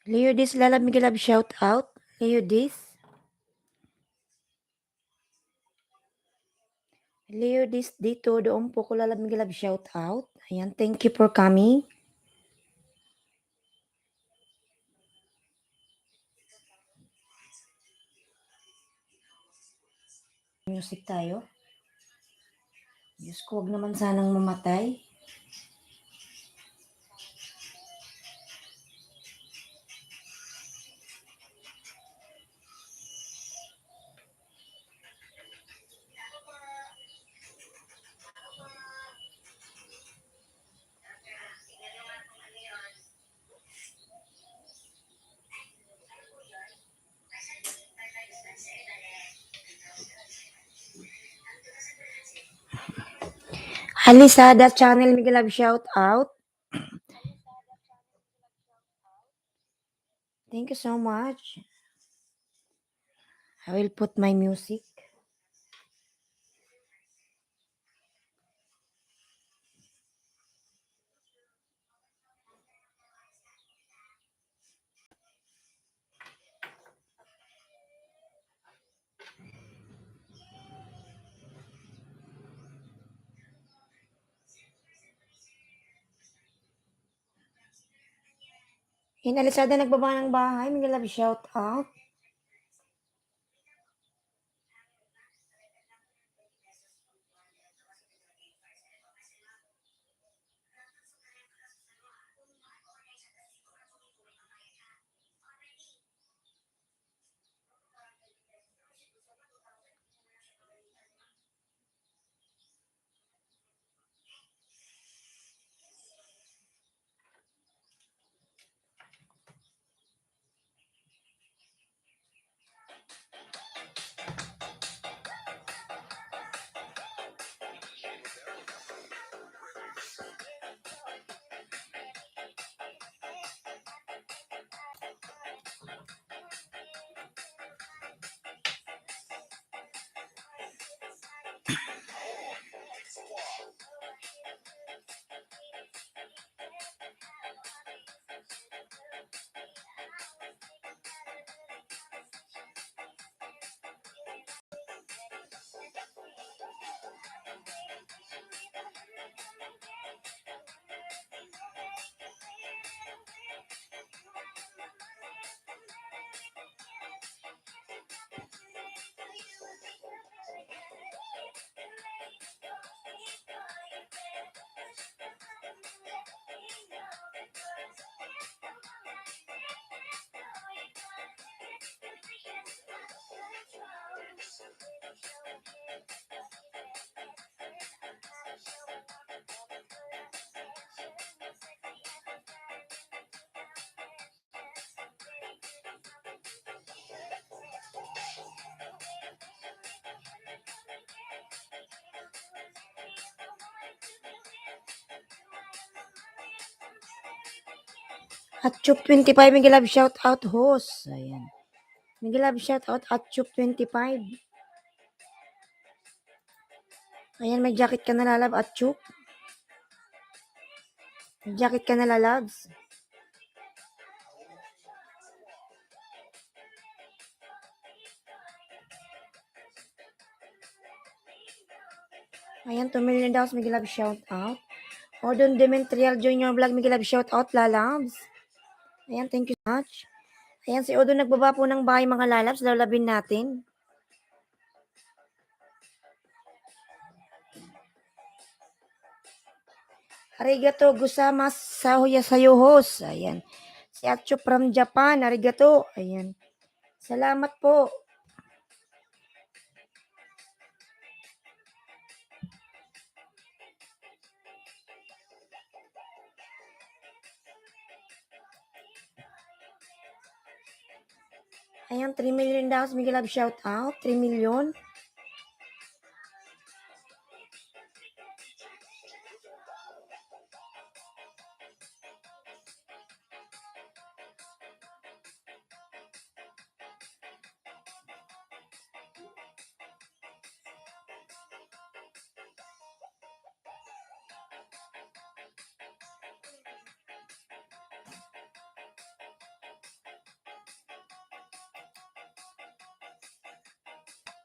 Leodis Lala Miguelab shout out. Leodis. Leodis dito doon po ko Lala Miguelab shout out. Ayan, thank you for coming. Music tayo. Diyos ko, huwag naman sanang mamatay. Alisada channel Miguelab shout out. Thank you so much. I will put my music. In Alisada nagbaba ng bahay, Miguelab shout out. Atchuk 25, Miguelab shout out host. Ayan. Miguelab shout out Atchuk 25. Ayan, may jacket ka na lalab, Atchuk. May jacket ka na lalabs. Ayan, 2 million daw, Miguelab shout out. Odon Demetrial Junior Vlog, Miguelab shout out, lalabs. Ayan, thank you so much. Ayan, si Odon nagbaba po ng bahay, mga lalabs. Lalabin natin. Arigato gozaimasu sa host. Ayan. Si Atchuk from Japan. Arigato. Ayan. Salamat po. Ayan, 3 million daw. Miguelab shout out. 3 million.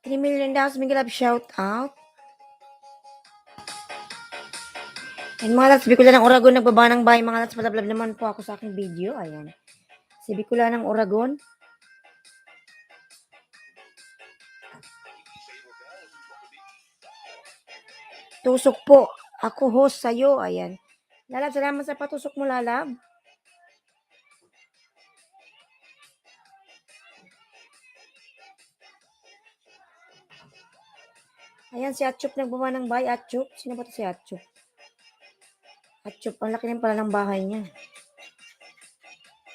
3 million dollars, Miguel Love shout out. And mga lods, Bicol ng Oragon, nagbaba ng bahay. Mga lods, palablab naman po ako sa aking video. Ayan. Si Bicol ng Oragon. Tusok po. Ako host sa'yo. Ayan. Lalab, salamat sa patusok mo, Lalab. Ayan, si Atchup nagbaba ng bahay. Atchup. Sino ba ito si Atchup? Atchup, ang laki rin pala ng bahay niya.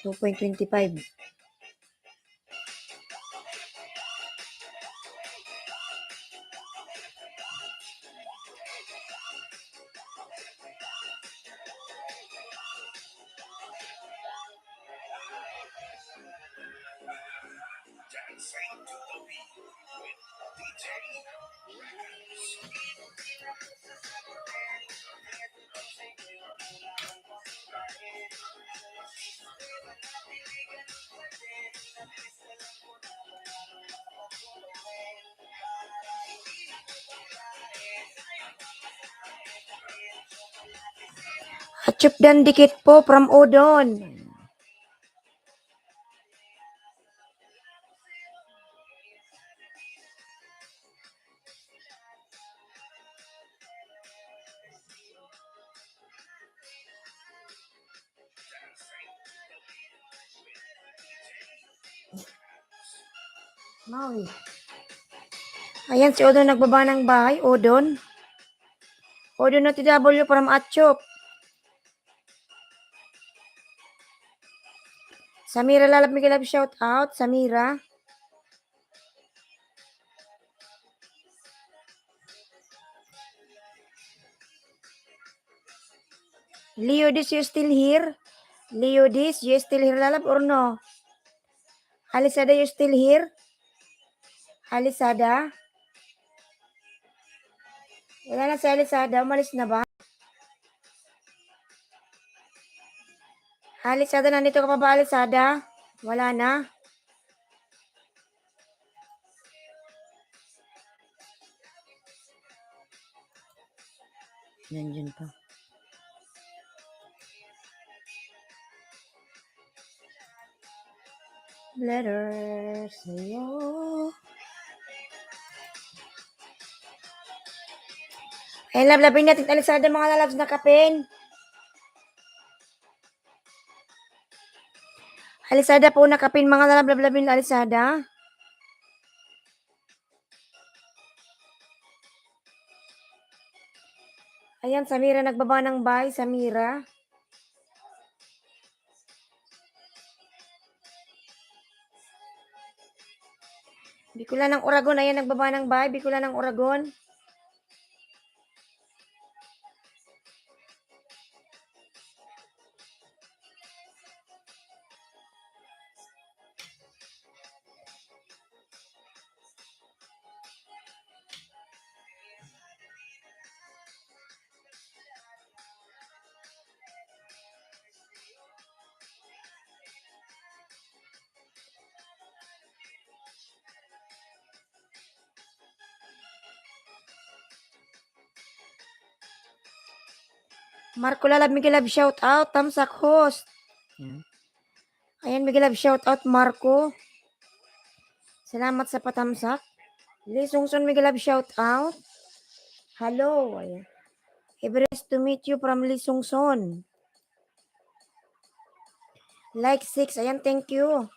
2.25. Atchup dan dikit po from Udon. Maui. Ayan, si Udon nagbaba ng bahay. Udon. Udon na TW from Atchup. Samira Lalab, Miguel Love shout out. Samira. Leodis, you still here? Leodis, you still here, Lalab, or no? Alisada, you still here? Alisada? Wala na si Alisada. Umalis na ba? Alisada, nandito ka pa ba, Alisada? Wala na? Nandiyan pa. Letter sa'yo. Ay, lablabin natin Alisada, mga lalabs na kapin. Alisada po nakapin, mga lalab-lablabin Alisada. Ayan, Samira nagbaba ng bahay. Samira. Bicolan ng Oragon. Ayan, nagbaba ng bahay. Bicolan ng Oragon. Marco Lalab, Miguel Love shout out. Tamsak host. Ayan, Miguel Love shout out, Marco. Salamat sa patamsak. Lisungson, Miguel Love shout out. Hello. Ayan. Everest to meet you from Lisungson. Like 6. Ayan, thank you.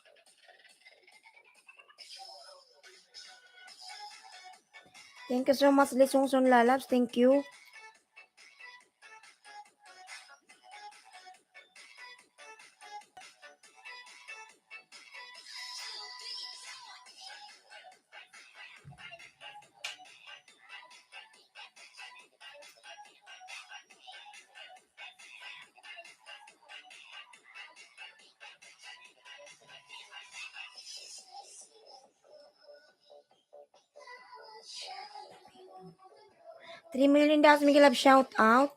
Thank you so much, Lisungson Lalabs. Thank you. $3 million, Miguel Love shout out.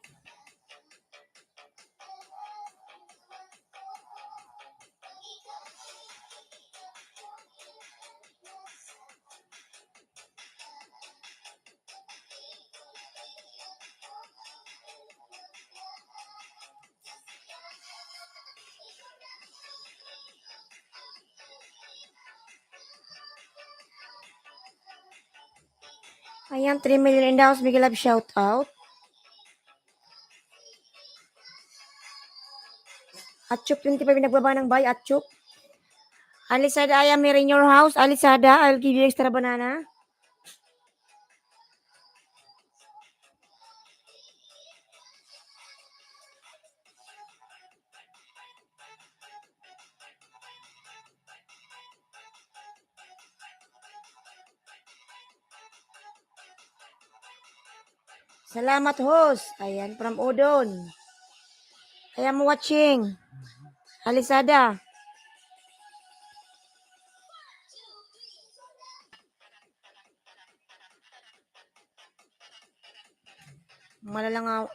Ayan, 3 million in the house. Miguel Love, shout out. Atchuk 25 nagbaba ng buy. Atchuk. Alisada, I am here in your house. Alisada, I'll give you extra banana. Salamat, host. Ayan, from Udon. I am watching. Alisada. Malalang ako.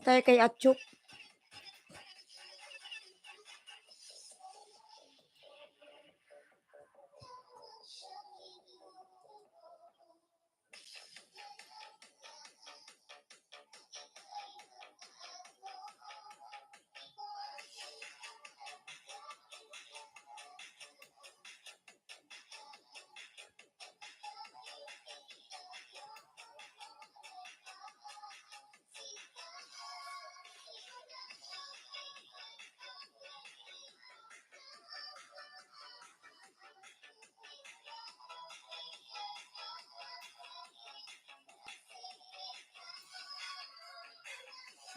Tayo kay Atchuk.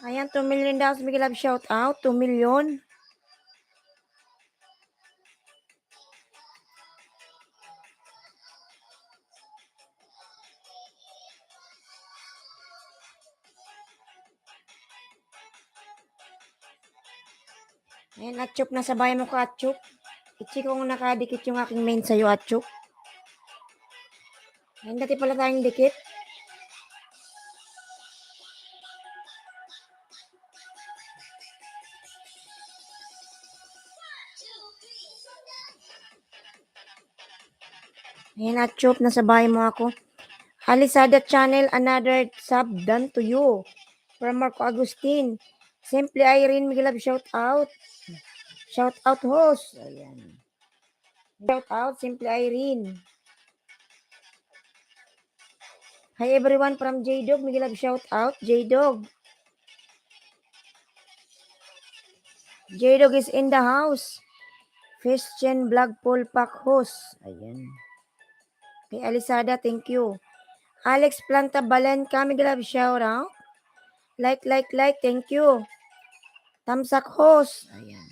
Ayan, 2 million daw. Miguel Love, shout out. 2 million. Ayan, Atchuk. Nasa bahay mo ka, Atchuk. Itchi kong nakadikit yung aking main sa'yo, Atchuk. Ayan, dati pala tayong dikit. Ayan, Atchuk. Nasa bahay mo ako. Alisada channel, another sub done to you. From Marco Agustin. Simply Irene, Miguel Love, shout out. Shout out, host. Ayan. Shout out, Simply Irene. Hi everyone from J-Dog. Miguel Love, shout out. J-Dog. J-Dog is in the house. Christian Vlog Paul Pack host. Ayan. Kay Alisada, thank you. Alex Planta Balenca, Miguel Love, shout out. Like, thank you. Tamsak host. Ayan.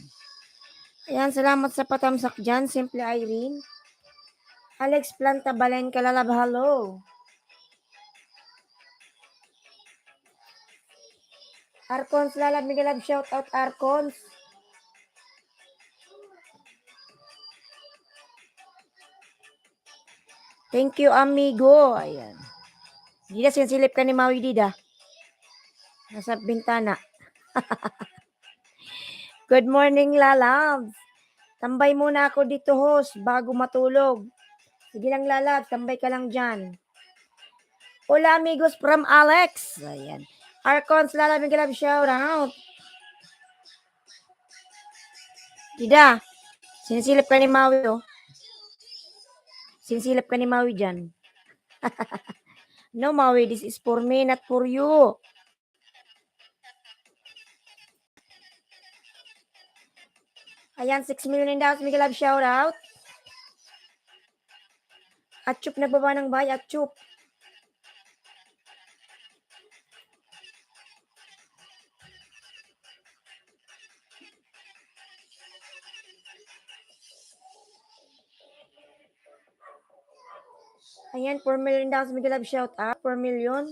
Ayan, salamat sa patamsak dyan. Simple Irene. Alex Planta Balenca, lalab, hello. Arcons, lalab, Miguel Love, shout out, Arcons. Thank you, amigo. Ayan. Dida, sinsilip ka ni Maui, Dida. Nasa bintana. Good morning, lalabs. Tambay muna ako dito, host, bago matulog. Sige lang, lalabs. Tambay ka lang dyan. Hola, amigos from Alex. Ayan. Arcons, lalab, Miguel Love, shout out. Dida, sinisilip ka ni Maui, oh. Sinisilip ka ni Maui dyan. No, Maui, this is for me, not for you. Ayan, 6 million in the house. Miguel Love, shout out. Atchup, nagbaba ng bahay. Atchup. Ayan, 4 million in the house. Miguel Love, shout out. 4 million.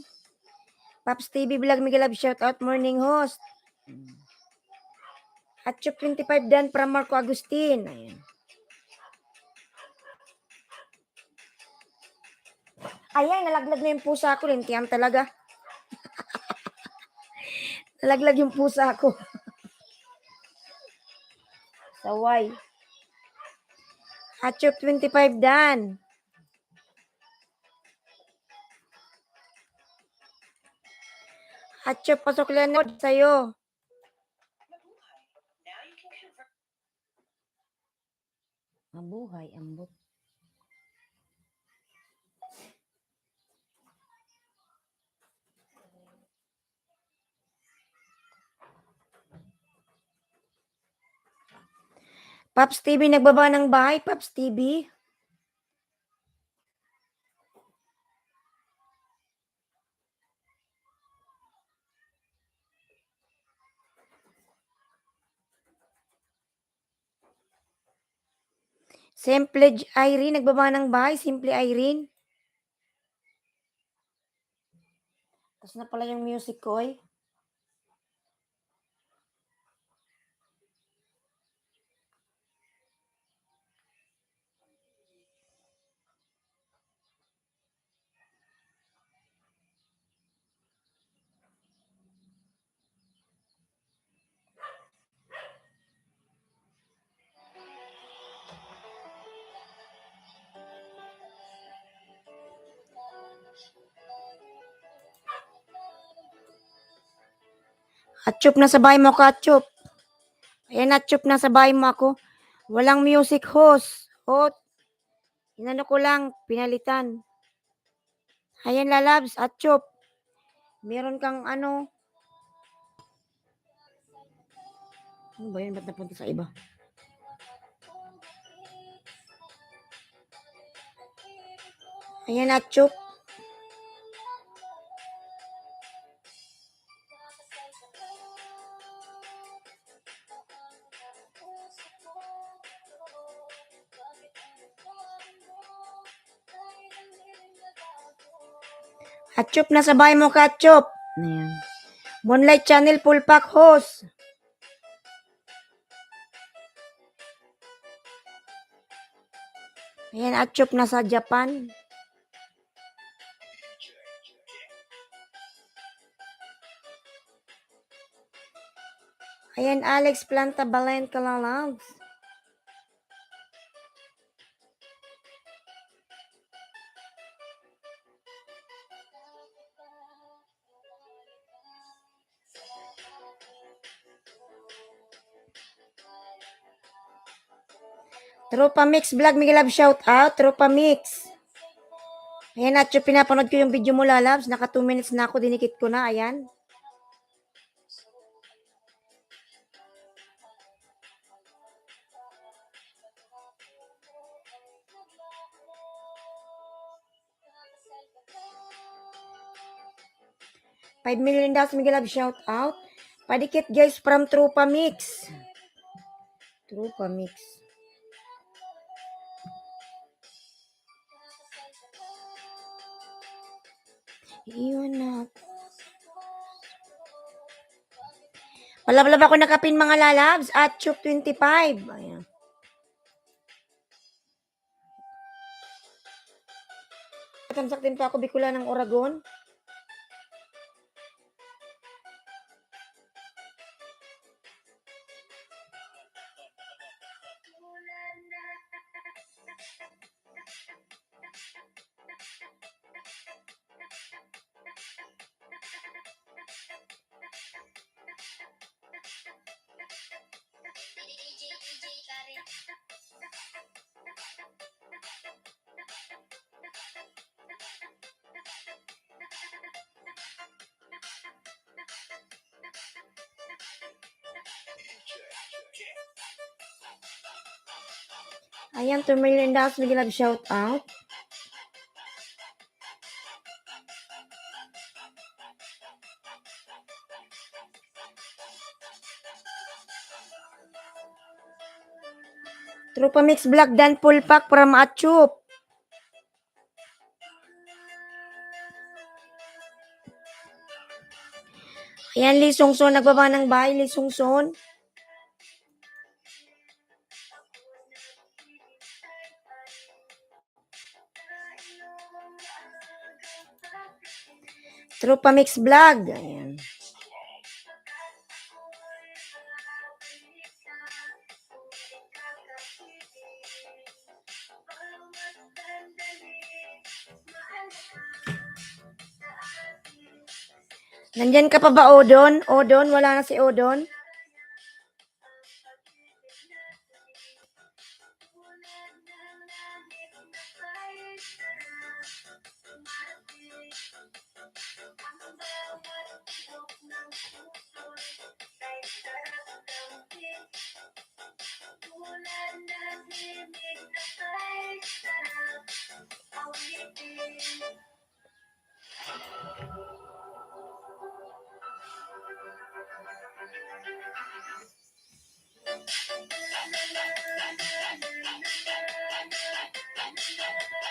Paps TV Vlog, Miguel Love, shout out. Morning host. Atchup 25 dan from Marco Agustin. Ayan. Ayan, nalaglag na yung pusa ko. Lintiyan talaga. Nalaglag yung pusa ko. Saway. Atchup 25 dan. Atchop, pasok lang na sa'yo. Mabuhay, ambot. Paps TV, nagbaba ng bahay, Paps TV. Simple Irene, nagbaba ng bahay, Simple Irene. Tapos na pala yung music ko, eh. Atchop na sa bahay mo, Katchop. Ayan, Atchop na sa bahay mo ako. Walang music host. O, inano ko lang, pinalitan. Ayan, lalabs, Atchop. Meron kang ano. Ano ba yun? Ba't napunta sa iba? Ayan, Atchop. Atchop na sa bahay mo, Katchop. Ayan. Moonlight Channel full pack host. Ayan, Atchop na sa Japan. Ayan, Alex Planta Balen Kalalabs. Tropa Mix Vlog, Miguel Love, shout out. Tropa Mix. Ayan, Atchop, pinapanood ko yung video mo, lalabs. Naka 2 minutes na ako, dinikit ko na. Ayan. $5 million, Miguel Love, shout out. Padikit guys from Tropa Mix. Tropa Mix. Iyon na. Palablab ako nakapin mga lalabs. Atchop 25. Ayan. Tamsak din pa ako Bicula ng Oragon. Ayan, 2 million dollars, Miguel Love, shout out. Tropa Mix Vlog, Dan full pack from Atchop. Ayan, Lee Sungson, nagbaba ng bahay, Lee Sungson. Tropa Mix Vlog. Ayan. Nandyan ka pa ba, Odon? Odon, wala na si Odon?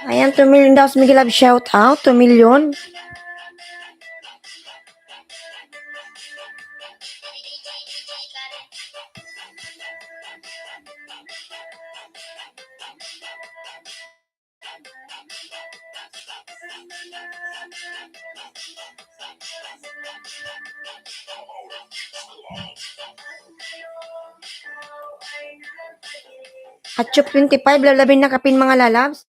Ayan, 2 million daw. Miguel Love, shout out. 2 million. Hatchop 25, lalabing na kapin mga lalabs.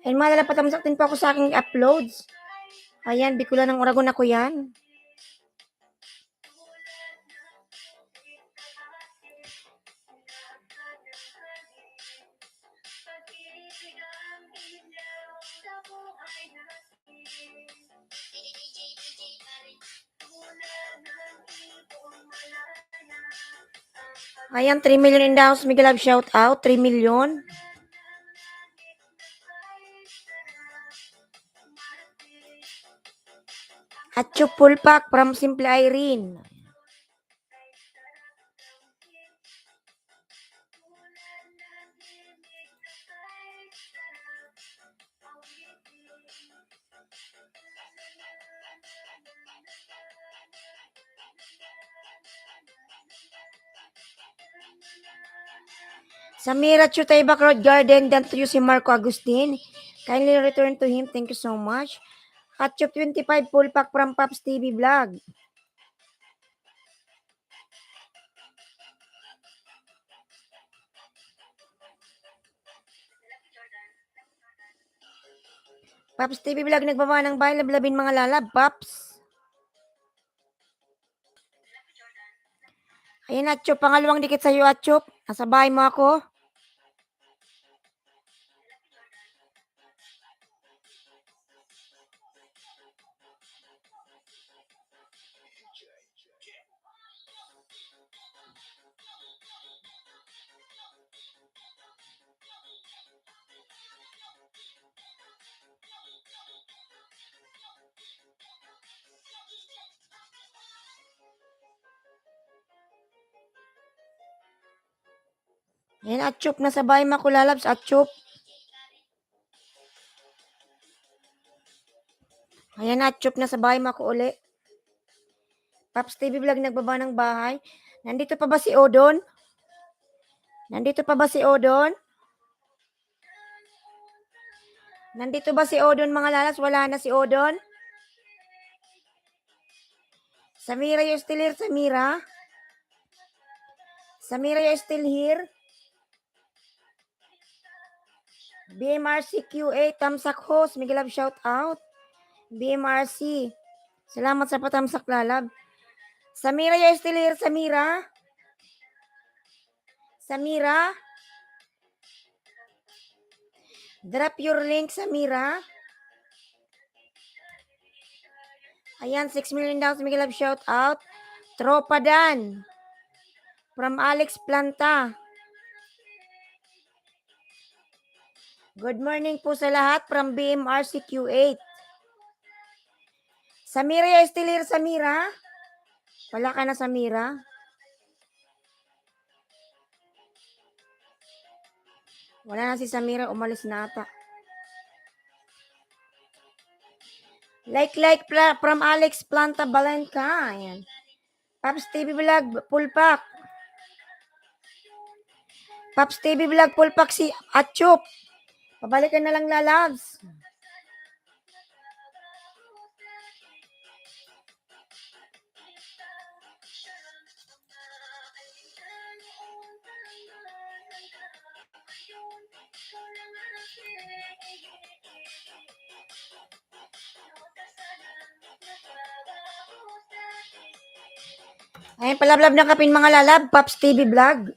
Ayun mga lalabs, patamsak din po ako sa aking uploads. Ayan, Bicolan ng Oragon ako yan. Ayan, 3 million in the house. Miguel Love, shout out. 3 million. Hatchop full pack from Simple Irene. Samira Chutay Backyard Garden, done to you si Marco Agustin. Kindly return to him. Thank you so much. Hatchop 25 full pack from Pops TV Vlog. Pops TV Vlog, nagbaba ng bahay, lablabin mga lalab, Pops. Ayan, Atchop, pangalawang dikit sa'yo, Atchop. Nasa bahay mo ako. Ayan, Atchop, nasa bahay mo ako, lalabs, Atchop. Ayan, Atchop, nasa bahay mo ako uli. Pops TV Vlog, nagbaba ng bahay. Nandito pa ba si Odon? Nandito pa ba si Odon? Nandito ba si Odon, mga lalas? Wala na si Odon? Samira, you're still here, Samira? Samira, you're still here? BMRC Q8, tamsak host. Miguel Love, shout out. BMRC. Salamat sa patamsak, lalab. Samira, you're still here, Samira? Samira? Drop your link, Samira. Ayan, 6 million daw. Miguel Love, shout out. Tropa Dan. From Alex Planta. Good morning po sa lahat from BMRC Q8. Samira, you're still here, Samira? Wala ka na, Samira? Wala na si Samira, umalis na ata. Like from Alex Planta Balenca. Ayan. Pops TV Vlog, full pack. Pops TV Vlog, full pack si Atchop. Pabalikan na lang, lalabs. Ayan, palablab ng kapin mga lalab. Pops TV Vlog.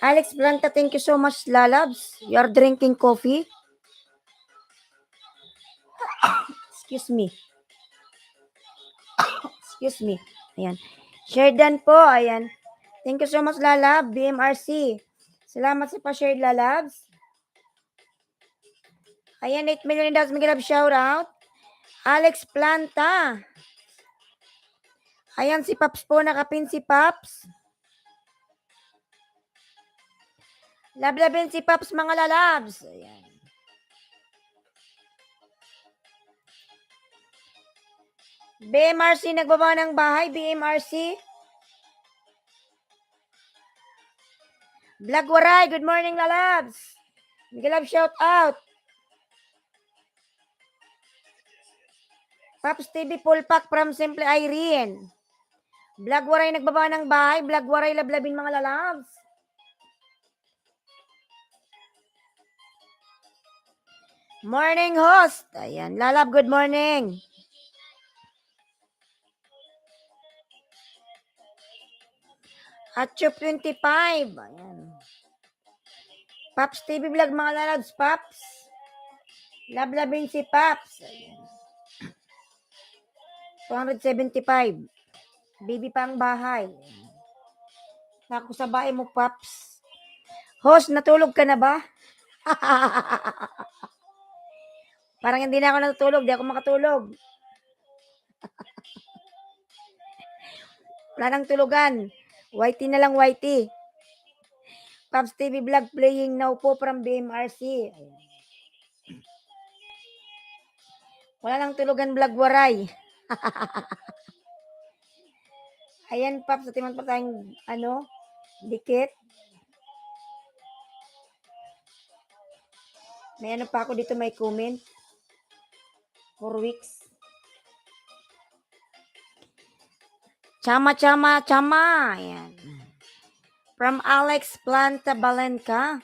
Alex Planta, thank you so much, lalabs. You're drinking coffee? Excuse me. Excuse me. Ayan. Sharedan po, ayan. Thank you so much, lalab. BMRC. Salamat sa pa-share, lalabs. Ayan, 8 million daw. Mag-love shout out. Alex Planta. Ayan, si Paps po. Nakapin si Paps. Lablabin si Paps, mga lalabs. Ayan. BMRC, nagbaba ng bahay. BMRC. Vlog Waray, good morning, lalabs. Mag-love shout out. Paps TV full pack from Simple Irene. Vlog Waray, nagbaba ng bahay. Vlog Waray, lablabin mga lalabs. Morning host. Ayan, lalab, good morning. At 25. Ayan. Paps TV Vlog mga lalabs, Paps. Lablabin si Paps. Ayan. 275. Baby pang bahay. Naku sa bahay mo, Paps. Host, natulog ka na ba? Parang hindi na ako natutulog. Di ako makatulog. Wala nang tulugan. Whitey na lang, Whitey. Paps TV Vlog playing now po from BMRC. Ayan. Wala nang tulugan, Vlog Waray. Ayan, Paps, sa timan pa tayong, dikit. May ano pa ako dito, may comment. 4 weeks. Chama. Ayan. From Alex Planta Balenca.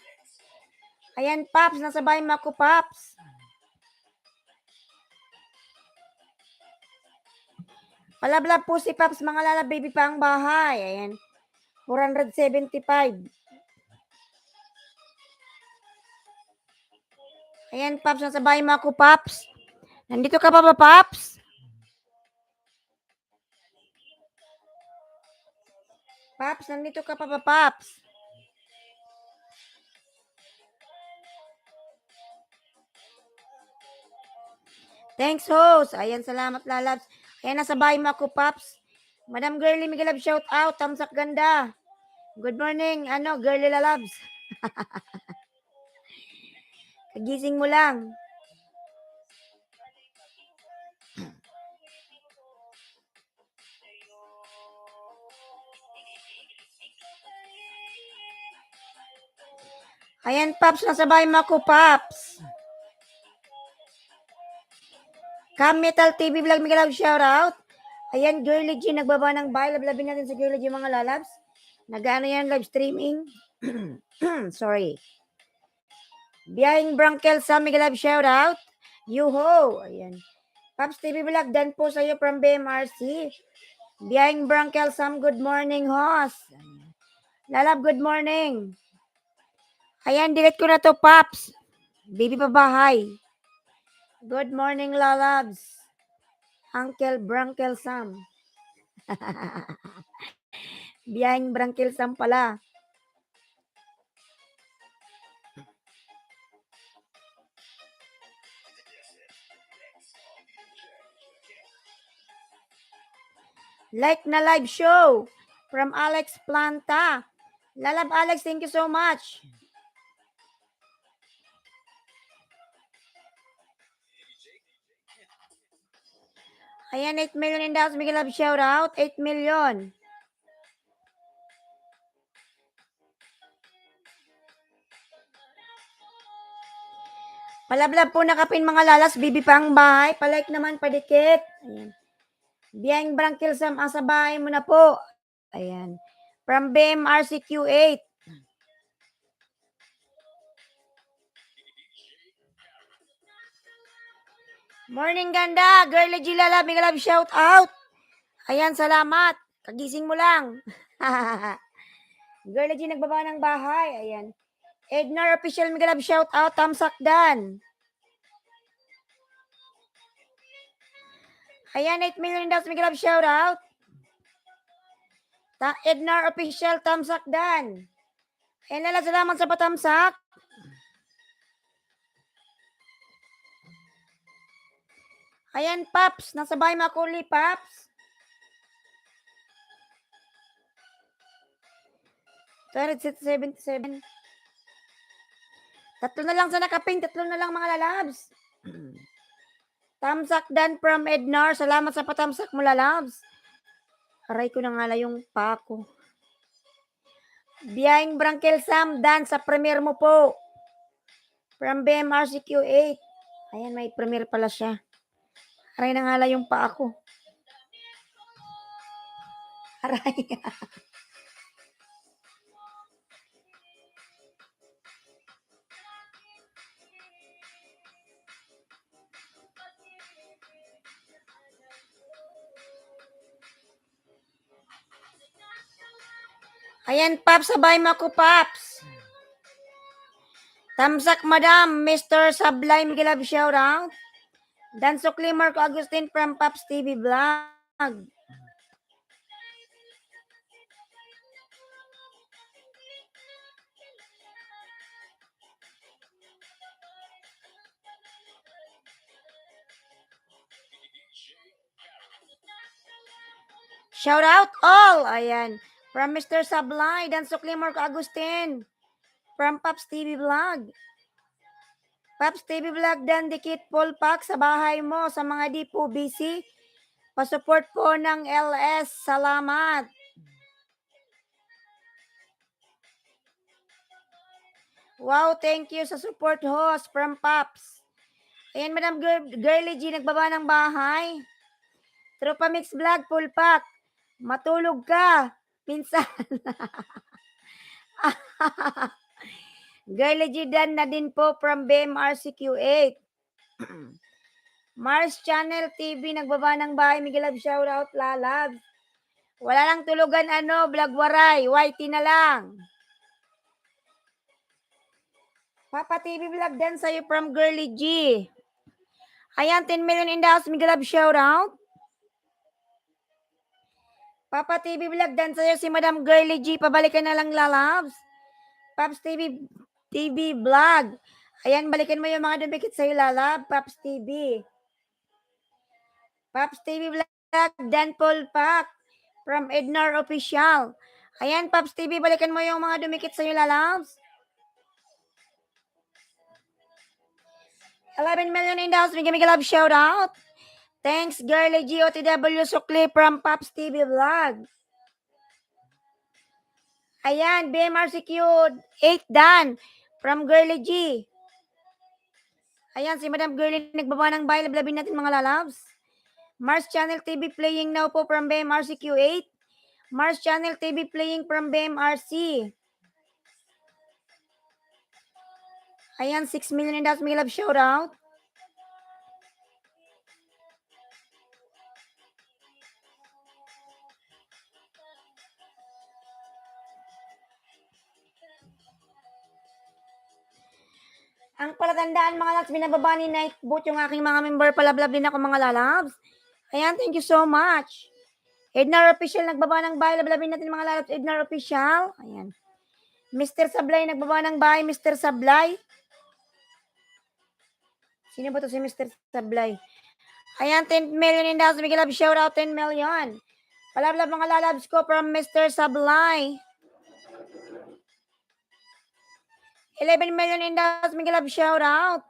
Ayan, Paps, nasa bahay mo ako, Paps. Palablab po si Paps, mga lala, baby pa ang bahay. Ayan. 475. Ayan, Paps, nasa bahay mo ako, Paps. Nandito ka pa ba, Paps? Paps, nandito ka pa ba, Paps? Thanks, host. Ayan, salamat, lalabs. Ayan, nasa bahay mo ako, Paps. Madam Girly, Miguelab, shout out. Tamsak ganda. Good morning, Girly lalabs. Kagising mo lang. Ayan, Paps, nasa bahay mo ako, Paps. Cam Metal TV Vlog, Miguelab, shout out. Ayan, Girly G, nagbaba ng bahay. Lablabin natin sa Girly G, mga lalabs. Nag-ano yan, live streaming. Sorry. Biyahing Brankel sa Miguelab, shout out. Yuho. Ayan. Paps TV Vlog, dan po sa'yo from BMRC. Biyahing Brankel Sam, good morning, host. Lalab, good morning. Ayan, delete ko na to, Paps. Baby pa bahay. Good morning, lalabs. Uncle Brankel Sam. Biyahing Brankel Sam pala. Like na live show from Alex Planta. Lalab Alex, thank you so much. Ayan, 8 million in dollars. Miguel Love shout out. 8 million. Palablab po nakapin mga lalas. Bibi pang bahay. Palike naman, padikit. Ayan. Biyang Brankel Sam, asa bahay mo na po. Ayan. From BMRCQ8. Morning ganda. Girlie Gilala, Miguel Love shout out. Ayan, salamat. Kagising mo lang. Girl G nagbaba ng bahay. Ayan. Ednar Official Mega Love shout out. Tamsak Dan. Ayan, 8 million daw Mega Love shout out. Ednar Official Tamsak Dan. Ayan, Lala, salamat sa patamsak. Ayan, Paps. Nasa bahay Makuli, Paps. 277. Tatlo na lang sa nakaping. Tatlo na lang mga lalabs. Tamsak Dan from Ednar. Salamat sa patamsak mo, lalabs. Aray ko na nga yung pako. Biyahing Brankel Sam Dan sa premiere mo po. From BMRCQ8. Ayan, may premiere pala siya. Aray na nga yung pako. Aray. Ayan, Paps, sabay mo ako, Paps. Tamsak, Madam, Mr. Sublime Gilab shoutout. Danso Marco Agustin from Paps TV Vlog. Shout out all. Ayan. From Mr. Sablay, Danso Marco Agustin from Paps TV Vlog. Paps TV Vlog, Dan Dikit Polpak sa bahay mo sa mga di po busy. Pasupport po ng LS. Salamat. Wow, thank you sa support host from Paps. Ayan, Madam Girly G, nagbaba ng bahay. Tropa Mix Vlog, Pulpak. Matulog ka. Minsan. Girly G Dan na din po from BMRCQ8. Mars Channel TV, nagbaba ng bahay. Miguel Love, shoutout, lalab. Wala lang tulugan, vlog waray. YT na lang. Papa TV Vlog Dan sa'yo from Girly G. Ayan, 10 million in the house. Miguel Love, shoutout. Papa TV Vlog Dan sa'yo si Madam Girly G. Pabalikan na lang, lalabs. Paps TV Vlog. Ayan, balikan mo yung mga dumikit sa'yo, lalab. Paps TV. Paps TV Vlog, Dan Polpak from Ednar Official. Ayan, Paps TV, balikan mo yung mga dumikit sa'yo, lalabs. 11 million in the house. Miguel Love, shout out. Thanks, Girly G, OTW Sukli from Paps TV Vlog. Ayan, BMRCQ 8 Dan from Girly G. Ayan, si Madam Girly nagbaba ng bahay. Lablabin natin mga lalabs. Mars Channel TV playing now po from BMRCQ 8. Mars Channel TV playing from BMRC. Ayan, 6 million in that. Miguel Love, shout out. Ang palatandaan mga lalabs, binababa ni Nightboot yung aking mga member. Palablab din ako mga lalabs. Ayan, thank you so much. Ednar Official, nagbaba ng bahay. Lablabin natin mga lalabs. Ednar Official. Ayan. Mr. Sablay, nagbaba ng bahay. Mr. Sablay. Sino ba to si Mr. Sablay? Ayan, 10 million in the house. Miguel Love, shout out, 10 million. Palablab mga lalabs ko from Mr. Sablay. 11 million in the house. Miguel Love, shout out.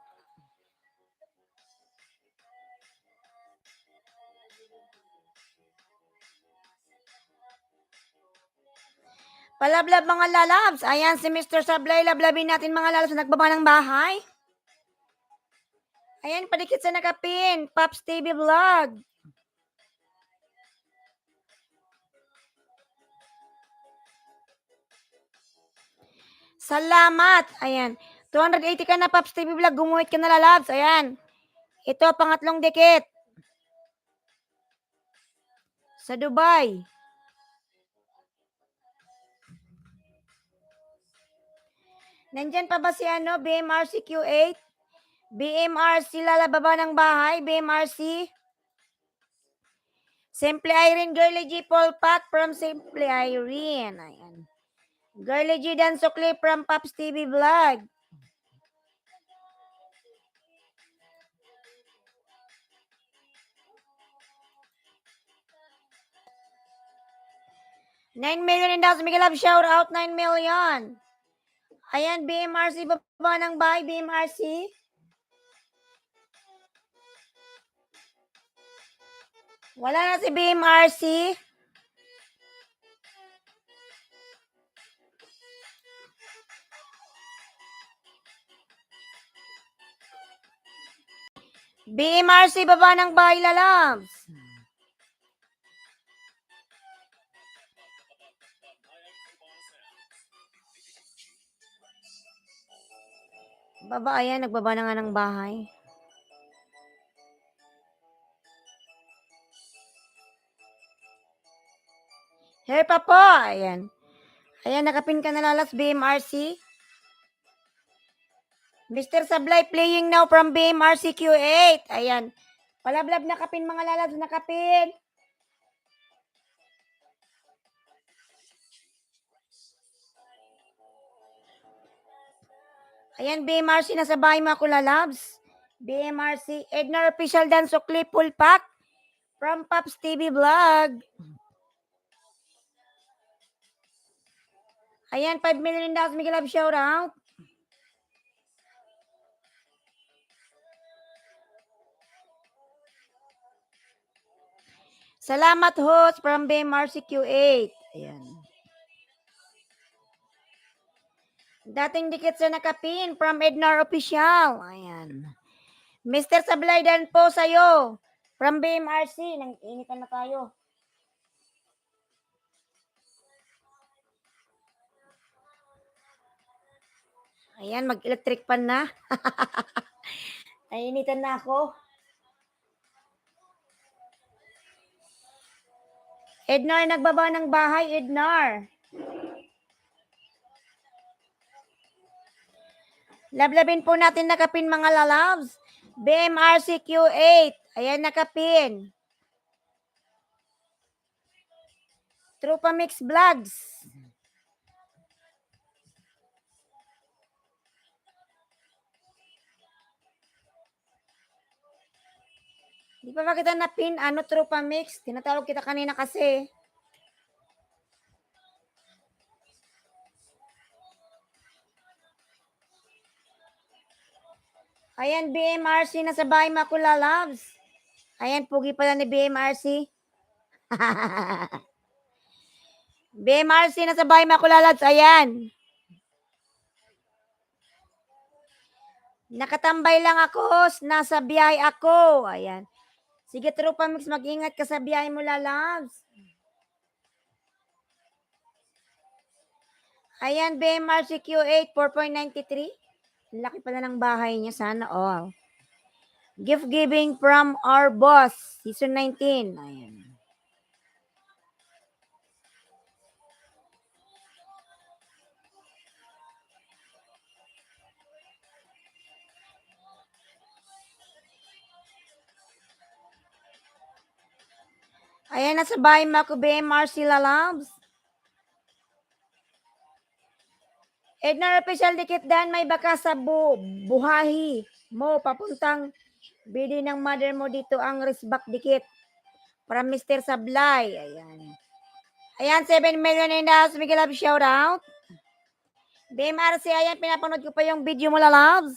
Palablab mga lalabs. Ayan si Mr. Sablay. Lablabin natin mga lalabs na nagbaba ng bahay. Ayan, padikit sa nakapin. Paps TV Vlog. Salamat. Ayan. 280 ka na, Paps TV Vlog. Gumuhit ka na, lalabs. Ayan. Ito, pangatlong dikit. Sa Dubai. Nandyan pa ba si ano, BMRC Q8? BMRC lalababa ng bahay, BMRC. Simple Irene, Girly G Polpak from Simple Irene. Ayan. Girly G Dansokli from Pops TV Vlog. $9 million in Dallas Miguel Love shout out 9 million. Ayan, BMRC baba ng bahay, BMRC. Wala na si BMRC. BMRC baba ng bahay, lalabs. Baba, ayan, nagbaba na nga ng bahay. Here pa po, ayan. Ayan, nakapin ka na lalas, BMRC. Mr. Sablay playing now from BMRC Q8. Ayan. Palablab nakapin mga lalabs, nakapin. Ayan, BMRC nasa bahay mga kulalabs. BMRC, Ednar Official Dance Clip Full Pack from Pops TV Vlog. Ayan, 5 million dollars, Miguel Love shout out. Salamat host from BMRC Q8. Ayan. Dating dikit sa nakapin from Ednar Official. Ayan. Mr. Sablay dan po sa'yo from BMRC. Nang initan na tayo. Ayan, mag-electric pan na. Nainitan na ako. Ednar, nagbaba ng bahay, Ednar. Lablabin po natin nakapin mga lalabs. BMRC Q8. Ayan, nakapin. Trupa Mix Vlogs. Di pa ba kita napin? Ano, Trupa Mix? Tinatawag kita kanina kasi. Ayan, BMRC na sa bahay Makula Loves. Ayan, pugi pala ni BMRC. BMRC na sa bahay Makula Loves. Ayan. Nakatambay lang ako. Nasa biyahe ako. Ayan. Sige, Trupa Mix, mag-ingat ka sa biyahe mo, lalabs. Ayan, BMRC Q8, 4.93. Laki pala ng bahay niya. Sana all. Gift giving from our boss. Season 19. Ayan. Ayan, nasa bahay mo ako, BMRC lalabs. Edna Official Dikit Dan, may baka sa buhahi mo papuntang bidi ng mother mo dito ang risbak dikit. Para Mr. Sablay. Ayan. Ayan, 7 million in the house. Miguel Love, shout out. BMRC, ayan, pinapanood ko pa yung video mo, lalabs.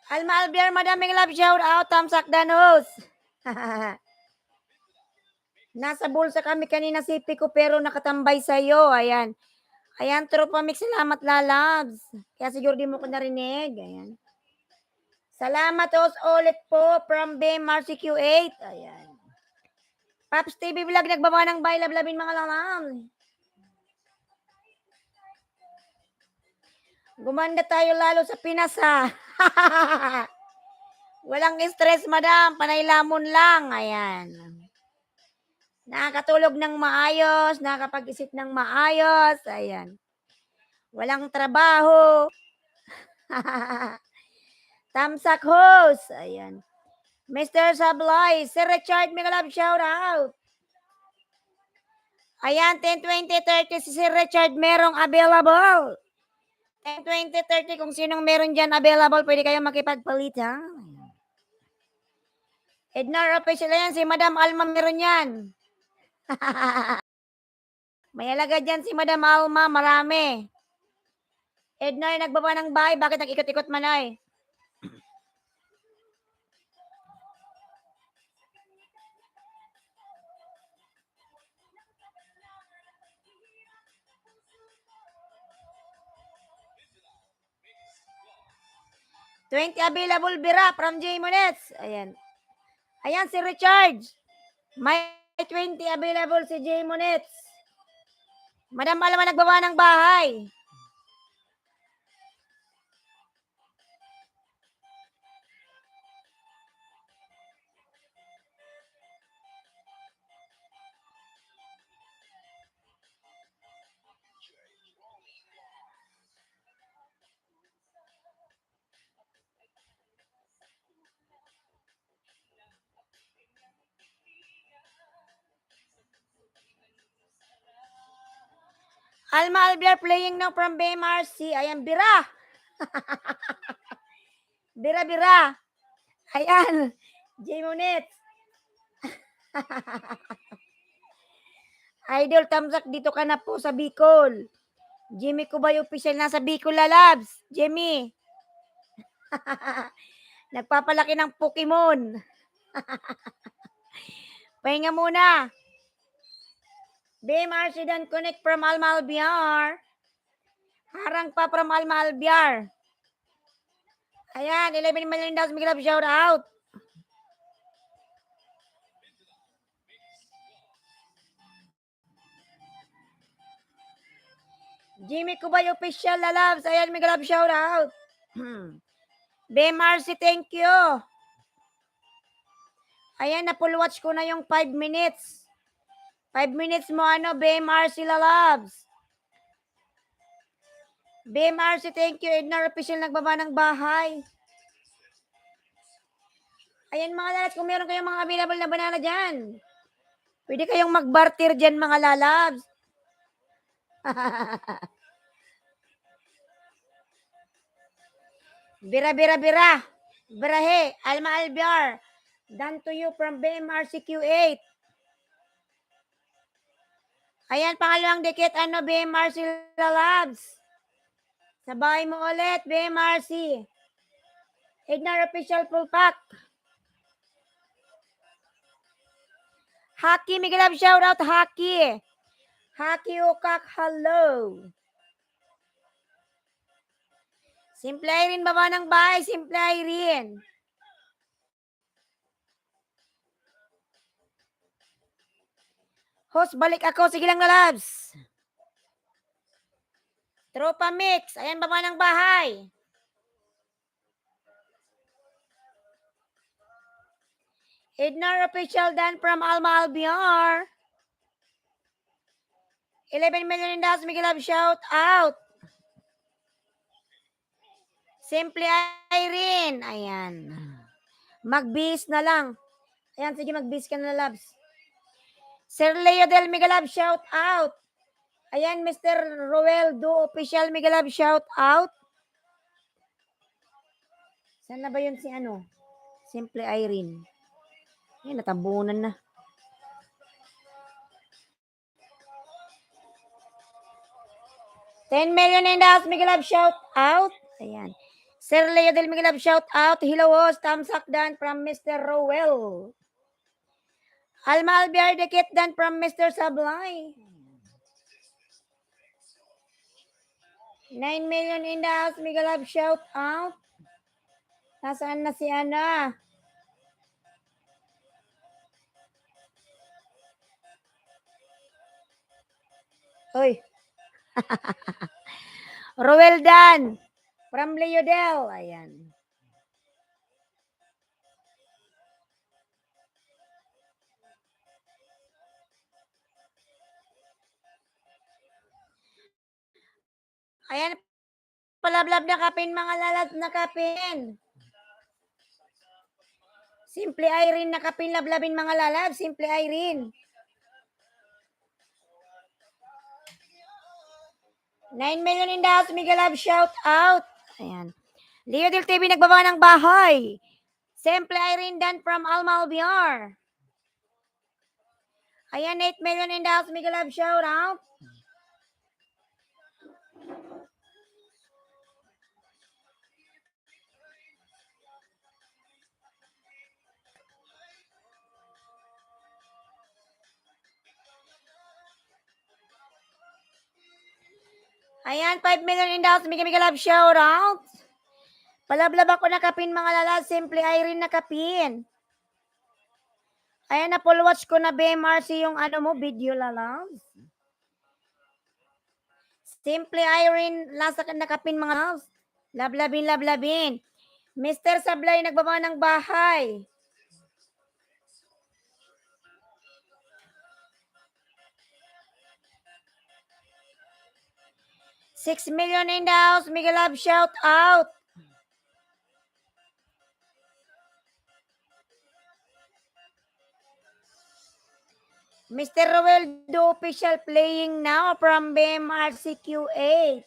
Alma Albier, madaming love, shout out. Tamsak Danos. Nasa bulsa kami kanina, sipi ko, pero nakatambay sa'yo. Ayan. Ayan, Tropa Mix, salamat, lalabs. Kaya siguro di mo ko narinig. Ayan. Salamat ulit po from BMRC Q8. Ayan. Pops TV Vlog, nagbaba ng bahay, lablabin mga lalabs. Gumanda tayo lalo sa Pinas, ha. Walang stress, madam. Panay lamon lang. Ayan. Nakakatulog ng maayos, nakakapag-isip ng maayos. Ayan. Walang trabaho. Tamsak host. Ayan. Mr. Sablay, Sir Richard, mega love shout out. Ayan, 10, 20, 30 si Sir Richard merong available. 10, 20, 30 kung sinong meron dyan available, pwede kayong makipagpalit, ha? Ednar official yan, si Madam Alma meron yan. May alaga dyan si Madam Alma, marami. Ednar, nagbaba ng bahay, bakit nag-ikot-ikot man ay? $20 available bira from J Monets. Ayan. Ayan si Richard. May 20 available si J Monets. Madam Alma nagbaba ng bahay. Alma Albiar playing now from BMRC. Ayan, bira. Bira. Ayan. J Monets. Idol Tamsak, dito ka na po sa Bicol. Jimmy Kubay official nasa Bicol Labs. Jimmy. Nagpapalaki ng Pokemon. Pahinga muna. BMRC dan connect from Alma Albiar. Harang pa from Alma Albiar. Ayan, 11 million daw sa Miguel shout out. Jimmy Kubay official lalabs. Ayan, Miguel shout out. BMRC, thank you. Ayan, na-full watch ko na yung 5 minutes. 5 minutes mo BMRC lalabs. BMRC, thank you. Ednar official nagbaba ng bahay. Ayan mga lalabs, kung meron kayong mga available na banana dyan, pwede kayong mag-barter dyan mga lalabs. Bira. Birahe, Alma Albiar. Done to you from BMRC Q8. Ayan, pangalawang dikit, BMRC Labs. Sabay mo ulit, BMRC. Ednar official full pack. Haki, Miguel Love, shout out, Haki. Haki Ukak, hello. Simple Irene, baba ng bahay, Simple Irene. Host, balik ako. Sige lang na, Labs. Tropa Mix. Ayan, baba ng bahay. Ednar official dan from Alma Albiar. 11 million in Miguel Love, shout out. Simple Irene. Ayan. Mag-bis na lang. Ayan, sige, mag-bis ka na, Labs. Sir Leo del Miguel Love, shout out. Ayan, Mr. Roel Do official Miguel Love, shout out. Saan na ba yun si Simple Irene. Ayan, natabunan na. $10 million in the house, Miguel Love, shout out. Ayan. Sir Leo del Miguel Love, shout out. Hello, host. Thumbs up dan from Mr. Roel. Alma Albiar Dekit dan from Mr. Sablay. 9 million in the house, Miguel Love, shout out. Nasaan na si Ana? Hoy. Roel Dan from Leodel. Ayan. Ayan, palablab na kapin mga lalabs na kapin. Simple Irene na kapin lablabin mga lalabs. Simple Irene. 9 million in the house, Miguel Love, shout out. Ayan. Leo Del TV nagbaba ng bahay. Simple Irene Dan from Alma Albiar. Ayan, 8 million in the house, Miguel Love, shout out. Ayan, 5 million in the house, Miguel Love, shout out. Palablab ako na kapin mga lalabs. Simple Irene na kapin. Ayan, na full watch ko na BMRC yung ano mo, video lalabs. Simple Irene, lasa ka nakapin mga house. Lablabin, lablabin. Mr. Sablay, nagbaba ng bahay. $6 million in the house, Miguel Love, shout out. Mr. Roel, the official playing now from BMRC Q8.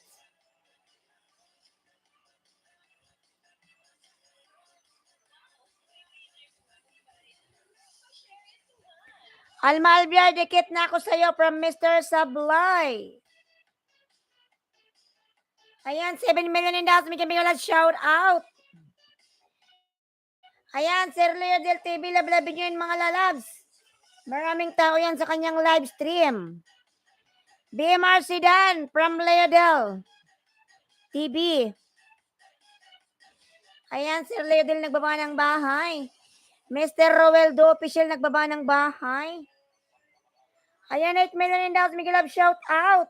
Alma Albiar, dikit na ako sa'yo from Mr. Sablay. Ayan, 7 million in the house, Miguel Love, shout out. Ayan, Sir Leo Del TV, lablabin nyo yun mga lalabs. Maraming tao yan sa kanyang live stream. BMRC Dan from Leo Del TV. Ayan, Sir Leo Del nagbaba ng bahay. Mr. Roel Do official nagbaba ng bahay. Ayan, 8 million in the house, Miguel Love, shout out.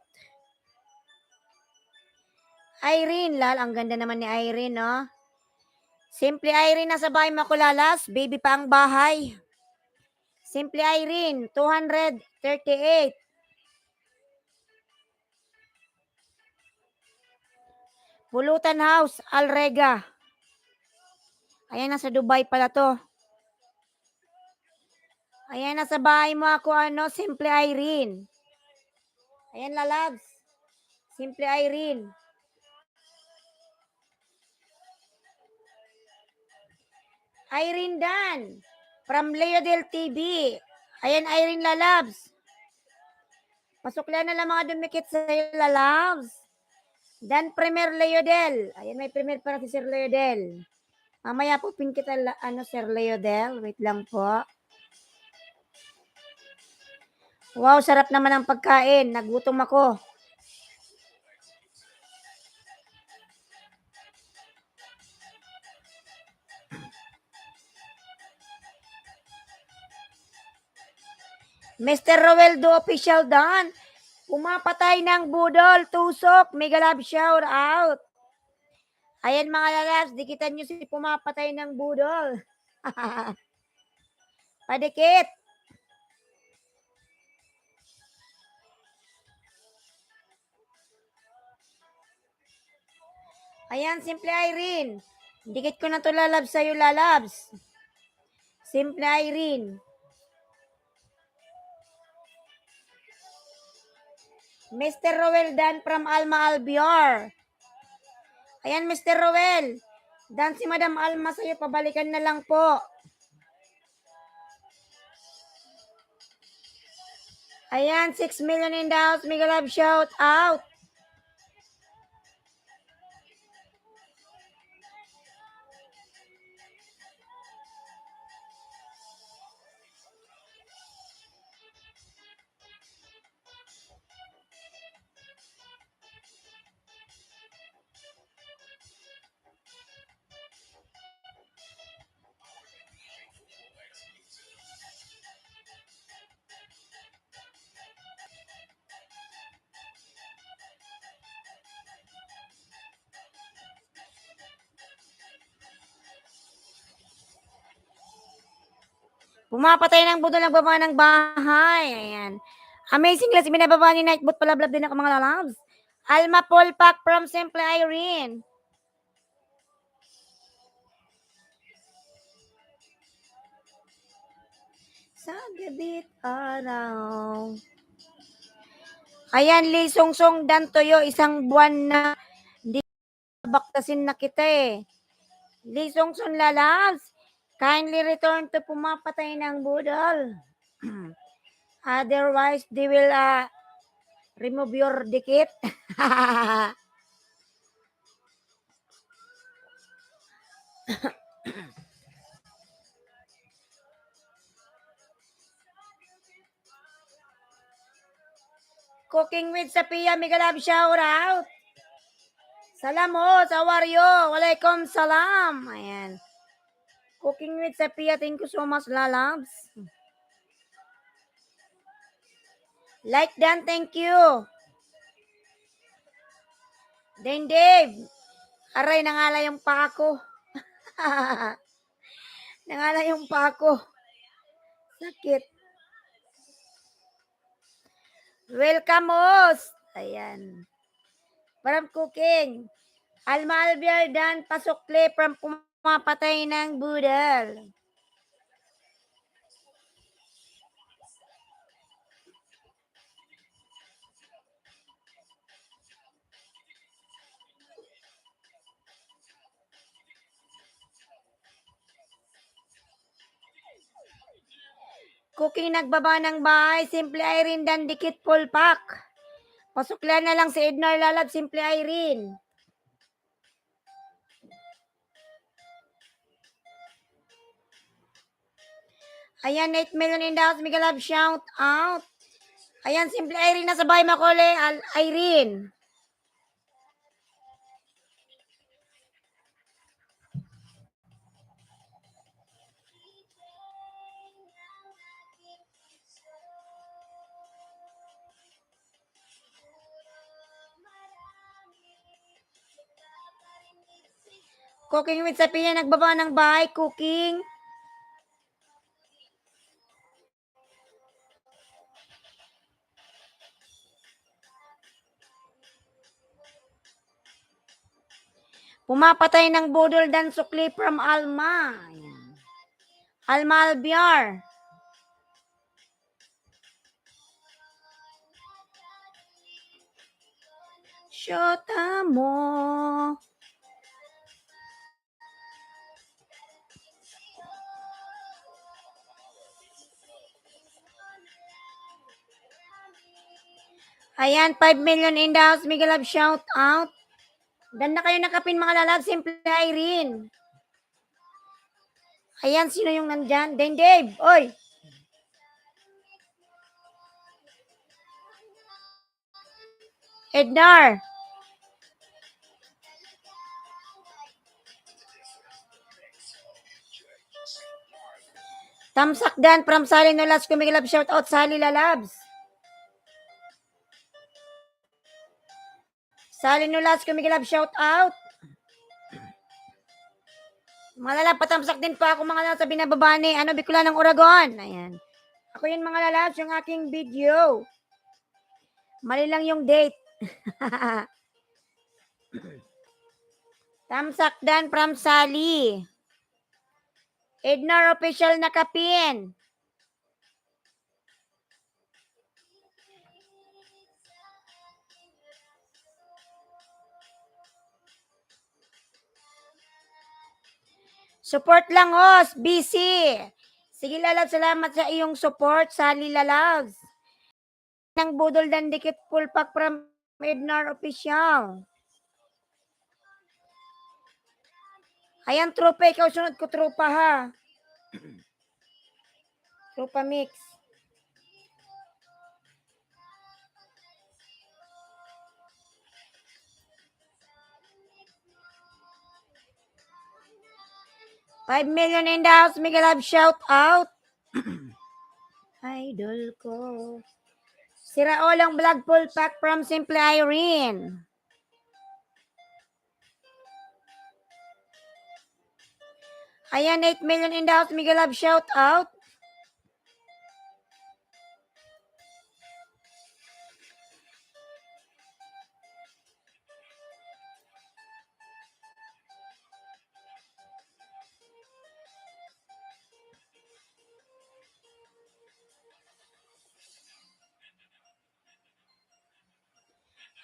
Irene, ang ganda naman ni Irene, no? Simple Irene, nasa bahay makulalas, baby pa ang bahay. Simple Irene, 238. Pulutan House, Alrega. Ayan, nasa Dubai pala to. Ayan, nasa bahay mo ako, Simple Irene. Ayan, lalabs. Simple Irene. Irene Dan, from Leo Del TV. Ayan, Irene lalabs. Pasuklan na lang mga dumikit sa lalabs. Dan Premier Leo Del. Ayan, may premier para si Sir Leo Del. Mamaya po pin kita, Sir Leo Del. Wait lang po. Wow, sarap naman ang pagkain. Nagutom ako. Mr. Roel Do official Dan. Pumapatay ng budol, tusok, Miguel Love, shout out. Ayan mga lalabs, dikitan nyo si pumapatay ng budol. Padikit. Ayan, Simple Irene. Dikit ko na to lalabs sa'yo, lalabs. Simple Irene. Mr. Roel Dan from Alma Albiar. Ayan, Mr. Roel. Dan si Madam Alma sa'yo, pabalikan na lang po. Ayan, 6 million in the house, Miguel Love, shout out. Pumapatay ng budol, nagbaba ng bahay. Ayan. Amazing Glass, binababa ni Nightbot, palablab din ako mga lalabs. Alma Polpak from Simple Irene. Sa gabit araw. Ayan, Lee Song Dantoyo, isang buwan na hindi baktasin na kita eh. Lee Song Lalabs, kindly return to pumapatay ng budol. Otherwise, they will remove your dikit. Cooking with Sapia, Migalab shout out. Salamos, how are you? Walaikum salam. Ayan. Cooking with Sapia, thank you so much, lalabs. Like dan, thank you. Then Dave, aray, nangala yung pa ako. Nangala yung pa ako. Sakit. Welcome, host. Ayan. From cooking. Alma Albiar dan pasukli from pumapatay ng budal. Cooking nagbaba ng bahay, Simple Irene dan dikit pulpak. Pasuklan na lang si Ednar Lalab, Simple Irene. Ayan, 8 million in the house, Migalab, shout out. Ayan, Simple Irene na sa bahay, Makole, Irene. Cooking with Sapia, nagbaba ng bahay, cooking. Pumapatay ng budol dan sukli from Alma. Ayan. Alma Albiar. Shota mo. Ayan, 5 million in the house, Migalab, shout out. Dan na kayo nakapin mga lalab, Simple Irene. Ayan, sino yung nandyan? Den Dave, oy. Ednar. Tamsak Dan from Sally Nolas, Kumigalab, shout out, Sally Lalabs. Sally Nolas, Kumigalab, shout out. Mga lalab, patamsak din pa ako mga lalab sa binababa ni Bicula ng Oragon. Ayan. Ako yun mga lalab, yung aking video. Mali lang yung date. Tamsak Dan from Sally. Ednar official na kapin. Support lang, host. Busy. Sige, lalab, salamat sa iyong support, Sally Lalabs. Nang budol dan dikit pulpak from Ednar official. Ayan, tropa. Ikaw sunod ko, tropa, ha. Tropa mix. $5 million in the house, Miguel Love, shout out. Idol ko. Siraolang vlog full pack from Simple Irene. Ayan, 8 million in the house, Miguel Love, shout out.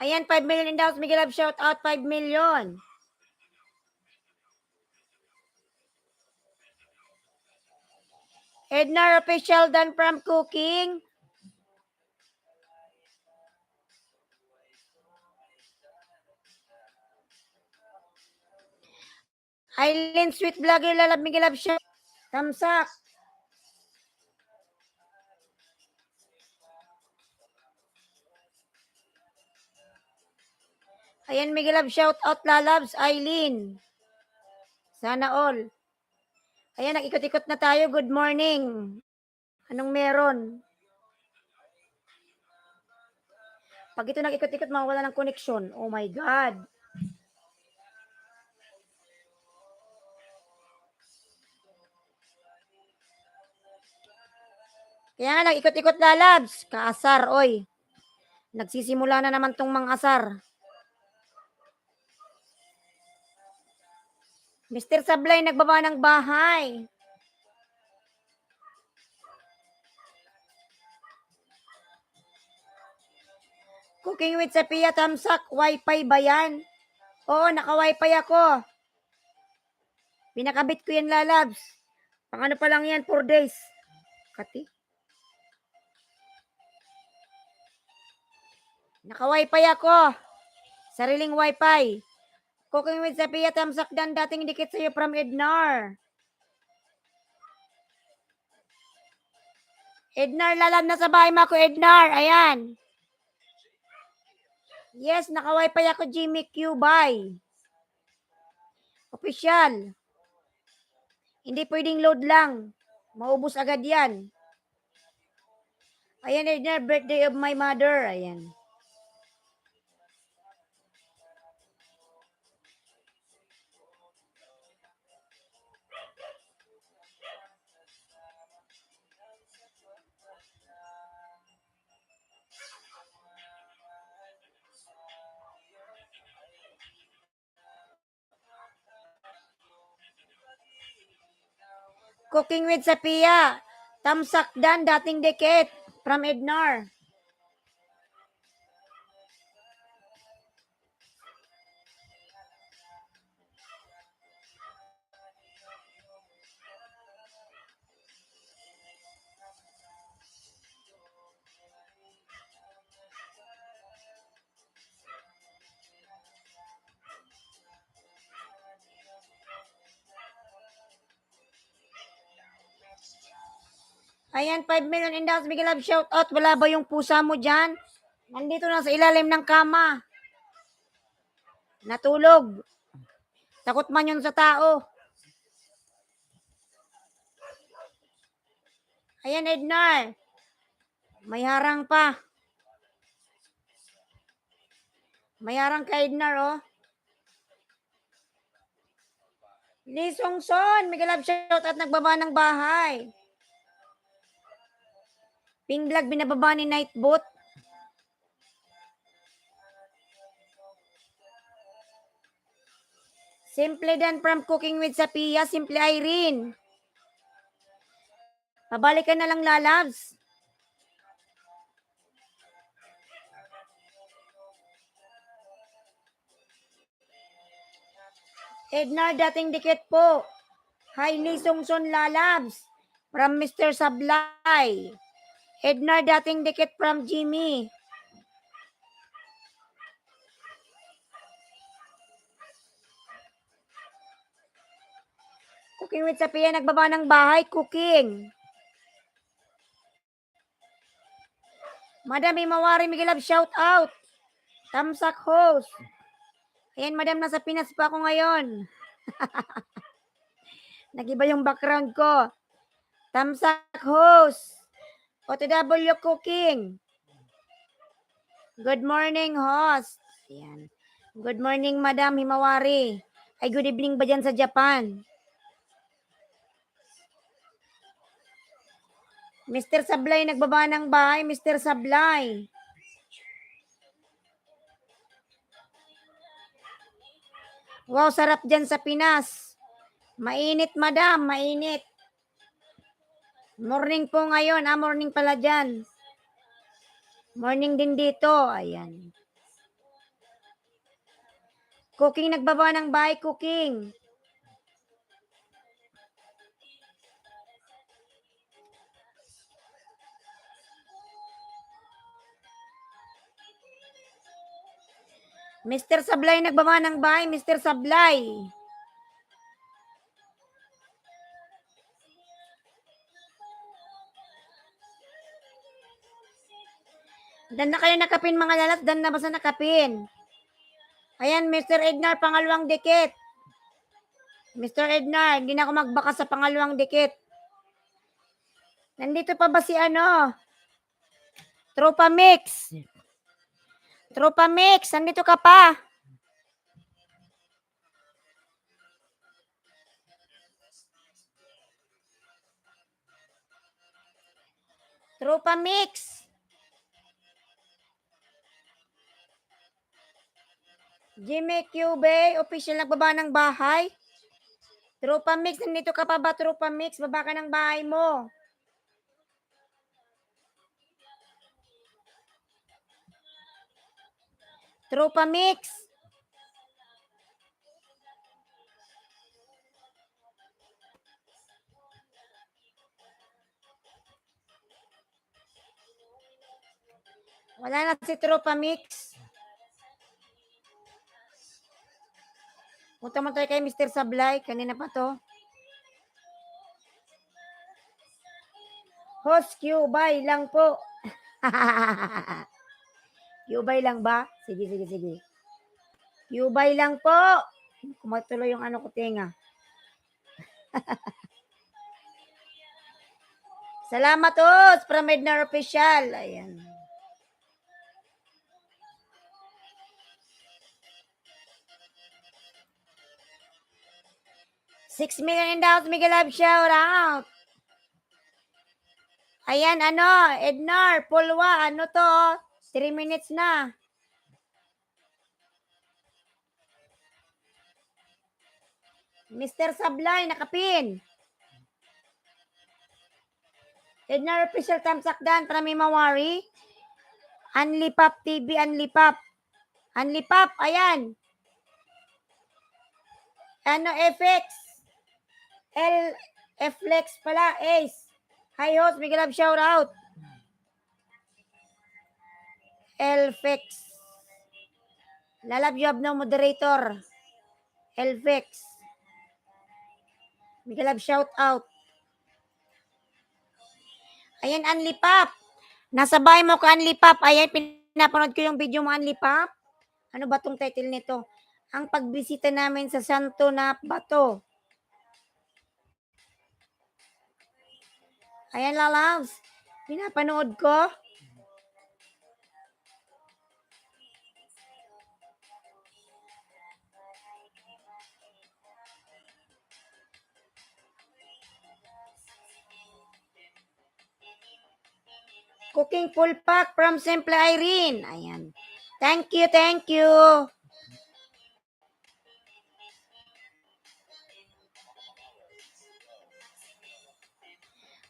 Ayan, 5 million in the house. Miguel Love, shout out 5 million. Ednar official done from cooking. Eileen Sweet Vlogger, Lalab Miguel Love, shout. Tamsak. Ayan, Miguel Love, shout out Lalabs, Eileen. Sana all. Ayan, nag-ikot-ikot na tayo. Good morning. Anong meron? Pag ito nag-ikot-ikot, mawawala ng koneksyon. Oh my God. Kaya nga, nag-ikot-ikot Lalabs. Kaasar, oy. Nagsisimula na naman tong mga asar. Mr. Sablay, nagbaba ng bahay. Cooking with Sophia, Tamsak, Wi-Fi ba yan? Oo, naka-Wi-Fi ako. Pinakabit ko yan, Lalabs. Pang ano pa lang yan, 4 days. Kati. Naka-Wi-Fi ako. Sariling Wi-Fi. Cooking with Sophia, Tamsak, dan dating dikit sa'yo from Ednar. Ednar, lalab na sa bahay mo ako, Ednar. Ayan. Yes, naka-Wi-Fi ako, Jimmy Q. Bye. Official. Hindi pwedeng load lang. Maubos agad yan. Ayan, Ednar, birthday of my mother. Ayan. Cooking with Sophia. Tamsak dan, dating dikit. From Ednar. Ayan, 5 million in the house. Big love, shout out. Wala ba yung pusa mo dyan? Nandito na sa ilalim ng kama. Natulog. Takot man yun sa tao. Ayan, Ednar. May harang pa. May harang ka, Ednar, oh. Lee Songson, Miguel Love, shout out. Nagbaba ng bahay. Ping Vlog, binababa ni Nightbot. Simple Dan from Cooking with Sophia. Simple Irene. Pabalikan na lang, Lalabs. Ednar, dating dikit po. Hi, Lee Songson, Lalabs. From Mr. Sablay. Ednar, dating dikit from Jimmy. Cooking with Sophia, nagbaba ng bahay. Cooking. Madam Imawari, Miguel Love, shout out. Tamsak host. Ayan, madam, nasa Pinas pa ako ngayon. Nagiba yung background ko. Tamsak host. OTW cooking. Good morning, host. Ayan. Good morning, Madam Himawari. Ay, good evening ba dyan sa Japan? Mr. Sablay, nagbaba ng bahay. Mr. Sablay. Wow, sarap dyan sa Pinas. Mainit, madam. Mainit. Morning po ngayon. Morning pala dyan. Morning din dito. Ayan. Cooking nagbaba ng bahay, cooking. Mr. Sablay nagbaba ng bahay, Mr. Sablay. Dan na kayo nakapin mga lalat, dan na basta nakapin. Ayan, Mr. Ednar, pangalawang dikit. Mr. Ednar, hindi na ako magbaka sa pangalawang dikit. Nandito pa ba si ano? Tropa Mix. Tropa Mix, nandito ka pa. Tropa Mix. Jimmy Cube, official nagbaba ng bahay. Tropa Mix, nandito ka pa ba, Tropa Mix? Baba ka ng bahay mo. Tropa Mix. Wala na si Tropa Mix. Punta mo tayo kay Mr. Sablay. Kanina pa to. Host Q-Bay lang po. Q-Bay lang ba? Sige. Q-Bay lang po. Kumatuloy yung ano ko tinga. Salamat host from Ednar Official. Ayan. $6 million in the house, Miguel Love, shout out. Ayan, ano, Ednar, Pulwa, ano to, 3 minutes na. Mr. Sablay, nakapin. Ednar Official, tamsakdan, para may mawari. Unlipap TV, Unlipap. Unlipap, ayan. Ano, FX. Flex pala, Ace. Hi host, Miguel Love, shout out. Lfx. Lalab job no moderator. Lfx. Miguel Love, shout out. Ayan, Unlipap. Nasa bahay mo ka, Unlipap. Ayan, pinapanood ko yung video mo, Unlipap. Ano ba tong title nito? Ang pagbisita namin sa Santo na Bato. Ayan, lalabs. Pinapanood ko. Cooking full pack from Simple Irene. Ayan. Thank you.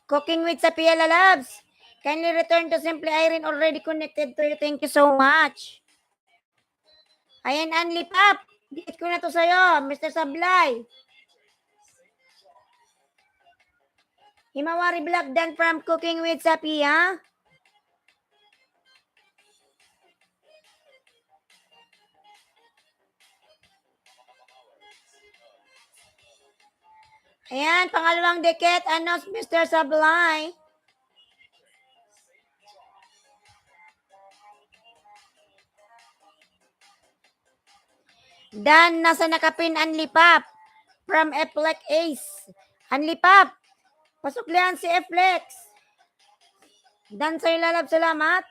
Cooking with Sapia Labs. Kindly return to Simple Irene, already connected to you. Thank you so much. Ayan, Unlipap. Dikit ko na to sa'yo, Mr. Sablay. Himawari Vlog done from Cooking with Sapia. Ayan, pangalawang dikit, ano, Mr. Sablay. Dan, nasa nakapin, Unlipap. From Flex Ace. Unlipap. Pasuklihan si Flex. Dan sa'yo lalab, salamat.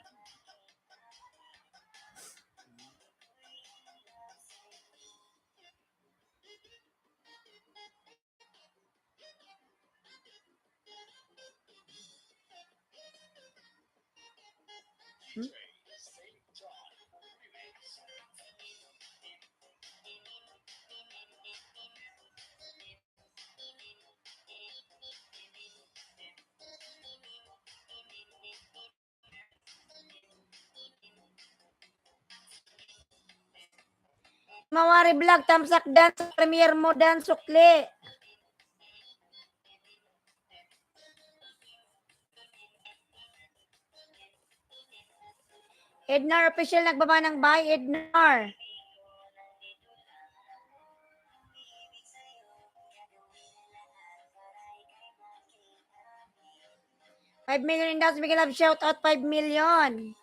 Mawari Vlog, tamsak dan sa premier mo dan sukli. Ednar official nagbaba ng bahay, Ednar. $5 million in dollars, Miguel Love, shout out 5 million.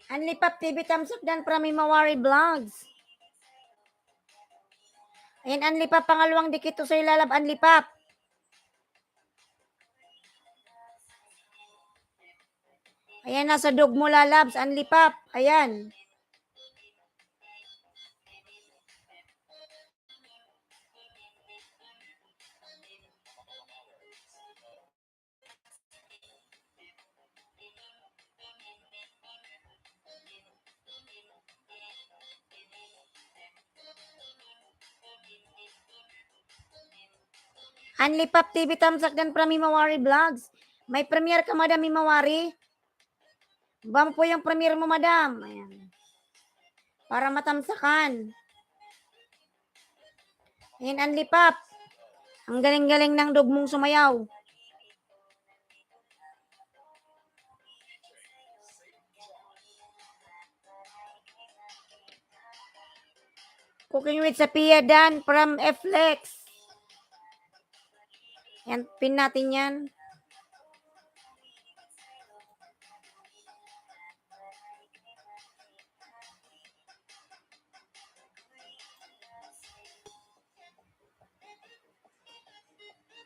Anlipap TV, tamsak dan from Mawari Vlogs. Ayan, Anlipap, pangalawang dikit to sa ilalab, Anlipap. Ayan, nasa Dugmo Lalabs, Anlipap. Ayan. Anlipap TV, tamsak dan from Mawari Vlogs. May premiere ka, Madam Mawari? Bam po yung premiere mo, Madam. Ayan. Para matamsakan. Ayan, Anlipap. Ang galing-galing ng Dugmong sumayaw. Cooking with Sapia Dan from Flex. Yan, pin natin yan.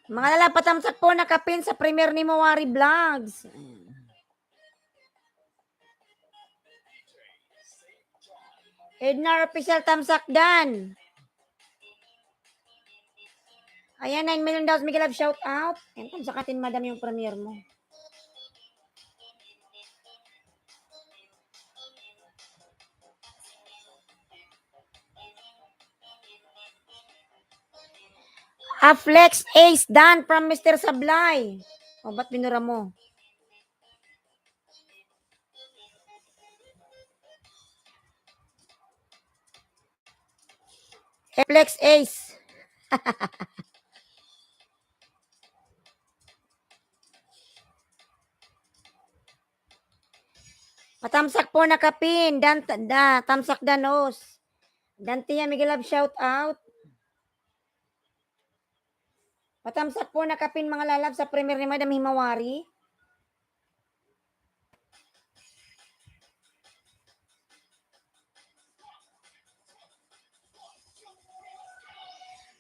Mga lalapatamsak po, nakapin sa premiere ni Mawari Vlogs. Ednar official, tamsak Dan. Ayan, 9 million daw, Miguel Love, shout out. Ayan, tamsakatin, Madam, yung premiere mo. A flex ace Dan from Mr. Sablay. O, ba't binura mo? A flex ace. Patamsak po nakapin. Tamsak danos. Dantia Miguel Love, shout out. Patamsak po nakapin, mga lalab, sa premiere ni Madam Himawari.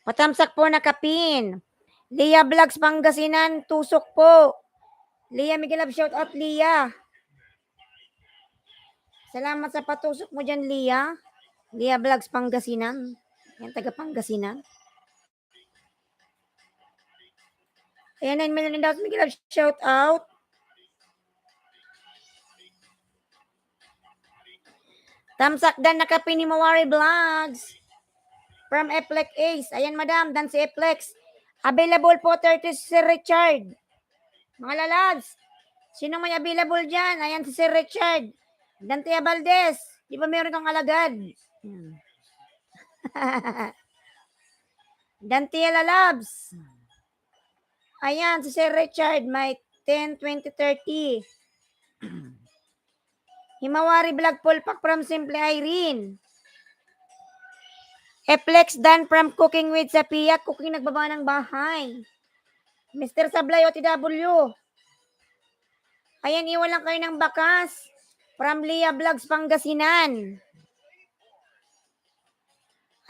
Patamsak po nakapin. Lia Vlogs Pangasinan, tusok po. Lia Miguel Love, shout out, Lia. Salamat sa patusok mo dyan, Lia. Lia Vlogs Pangasinan. Yan, taga Pangasinan. Ayan, 9 million daw, Miguel Love, shout out. Tamsak Dan nakapin ni Mawari Vlogs. From Eplex Ace. Ayan, Madam, dan si Eplex. Available po 30 si Sir Richard. Mga lalads, sino may available dyan? Ayan si Sir Richard. Dantia Valdez. Di ba meron kang alagad? Dantia Lalabs. Ayan si Sir Richard. May 10, 20, 30. Himawari Vlog Pulpak from Simple Irene. Eplex Dan from Cooking with Sapia. Cooking nagbaba ng bahay. Mr. Sablay OTW. Ayan, iwan lang kayo ng bakas. From Lia Vlogs Pangasinan.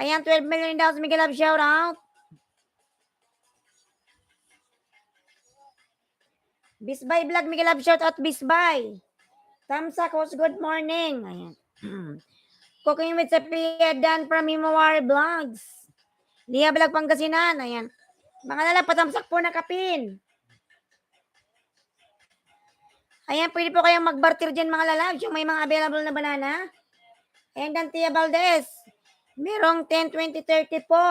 Ayan, 12 million daw, Miguel Love, shout out. Bisbay Vlog, Miguel Love, shout out, Bisbay. Tamsak, host, good morning. Ayan. Cooking with Sapia Dan from Himawari Vlogs. Lia Vlog Pangasinan. Ayan. Mga lala, patamsak po na kapin. Ayan, pwede po kayong mag-barter dyan, mga lalabs, yung may mga available na banana. Ayan, Dantia Valdez. Merong 10, 20, 30 po.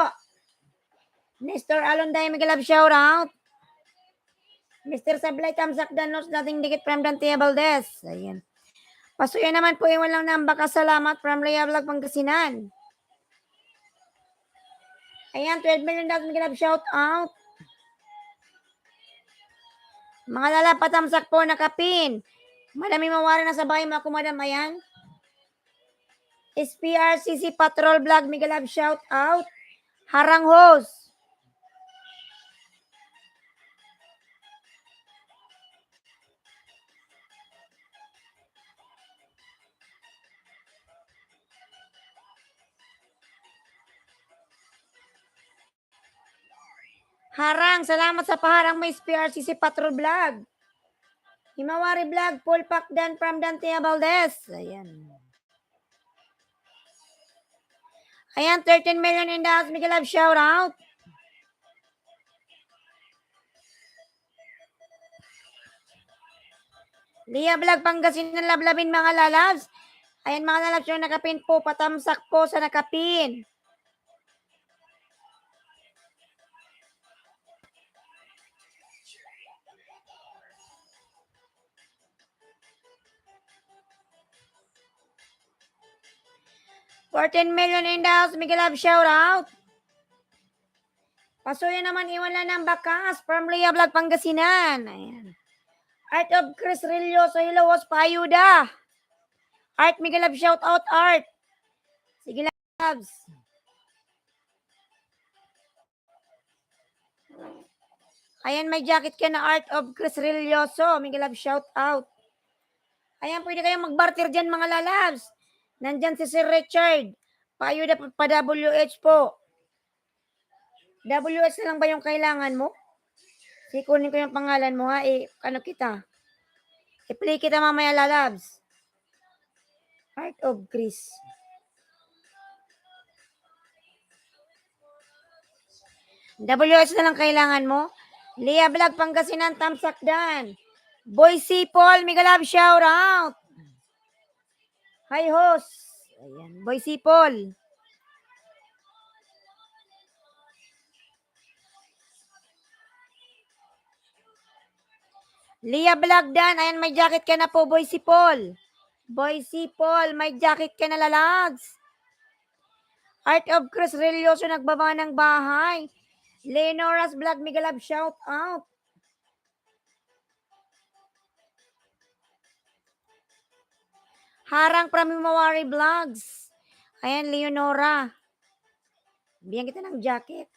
Nestor Alonday, mega love shout out. Mr. Sablay, Tamsak Danos, dating dikit from Dante Valdez. Ayan. Pasuyan naman po yung walang nambaka. Salamat from Lea Vlog, Pangasinan. Ayan, 12 million dapat mega love shout out. Mga lalapat tamsak po nakapin. Madami mawari na sa bahay mga kumadam. Ayan. SPRCC Patrol Vlog, mega love shout out. Harang host. Harang, salamat sa paharang may SPRCC Patrol Vlog. Himawari Vlog, full pack dan from Dante Valdez. Ayan. Ayan, 13 million in the house. Mega love shout out. Lia Vlog, Pangasinan, lablabin mga lalabs. Ayan mga lalabs yung nakapin po. Patamsak po sa nakapin. $14 million in the house. Mega love shout out. Pasuyo naman iwan lang ng bakas from Lia Vlog, Pangasinan. Ayan. Art of Chris Rilloso, Hilawas, Payuda. Art, mega love shout out, Art. Sige loves. Ayan, may jacket ka na Art of Chris Rilloso. Mega love shout out. Ayan, pwede kayong mag-barter dyan mga lalabs. Nandyan si Sir Richard. Payuda pa WH po. WH na lang ba yung kailangan mo? Kunin ko yung pangalan mo ha. Ano kita? I-play kita mamaya lalabs. Heart of Chris. WH na lang kailangan mo. Lia Vlog, Pangasinan, Tamsak Dan. Boise Paul, mega love shout out. Hi host. Ayan, Boise Paul. Lia Vlog Dan, ayan may jacket ka na po, Boise Paul. Boise Paul, may jacket ka na lalags. Art of Chris Rilloso, nagbaba ng bahay. Leonora's Vlog, mega love shout out. Harang Pramimawari Vlogs. Ayan, Leonora. Bigyan kita ng jacket.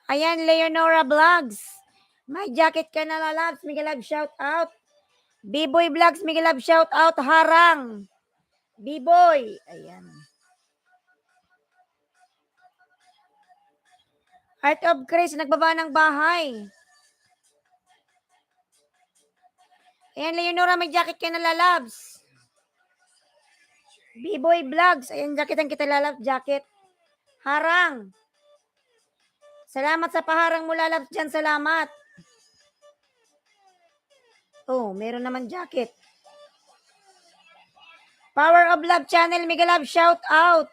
Ayan, Leonora Vlogs. May jacket ka na lalabs. Mega love shout out. B-Boy Vlogs, mega love shout out. Harang. B-Boy. Ayan. Art of Chris, nagbaba ng bahay. Ayan, Leonora, may jacket ka na lalabs. B-Boy Vlogs. Ayan, jacket ang kita lalabs. Jacket. Harang. Salamat sa paharang mo lalabs dyan. Salamat. Oh, meron naman jacket. Power of Love Channel, mega love shout out.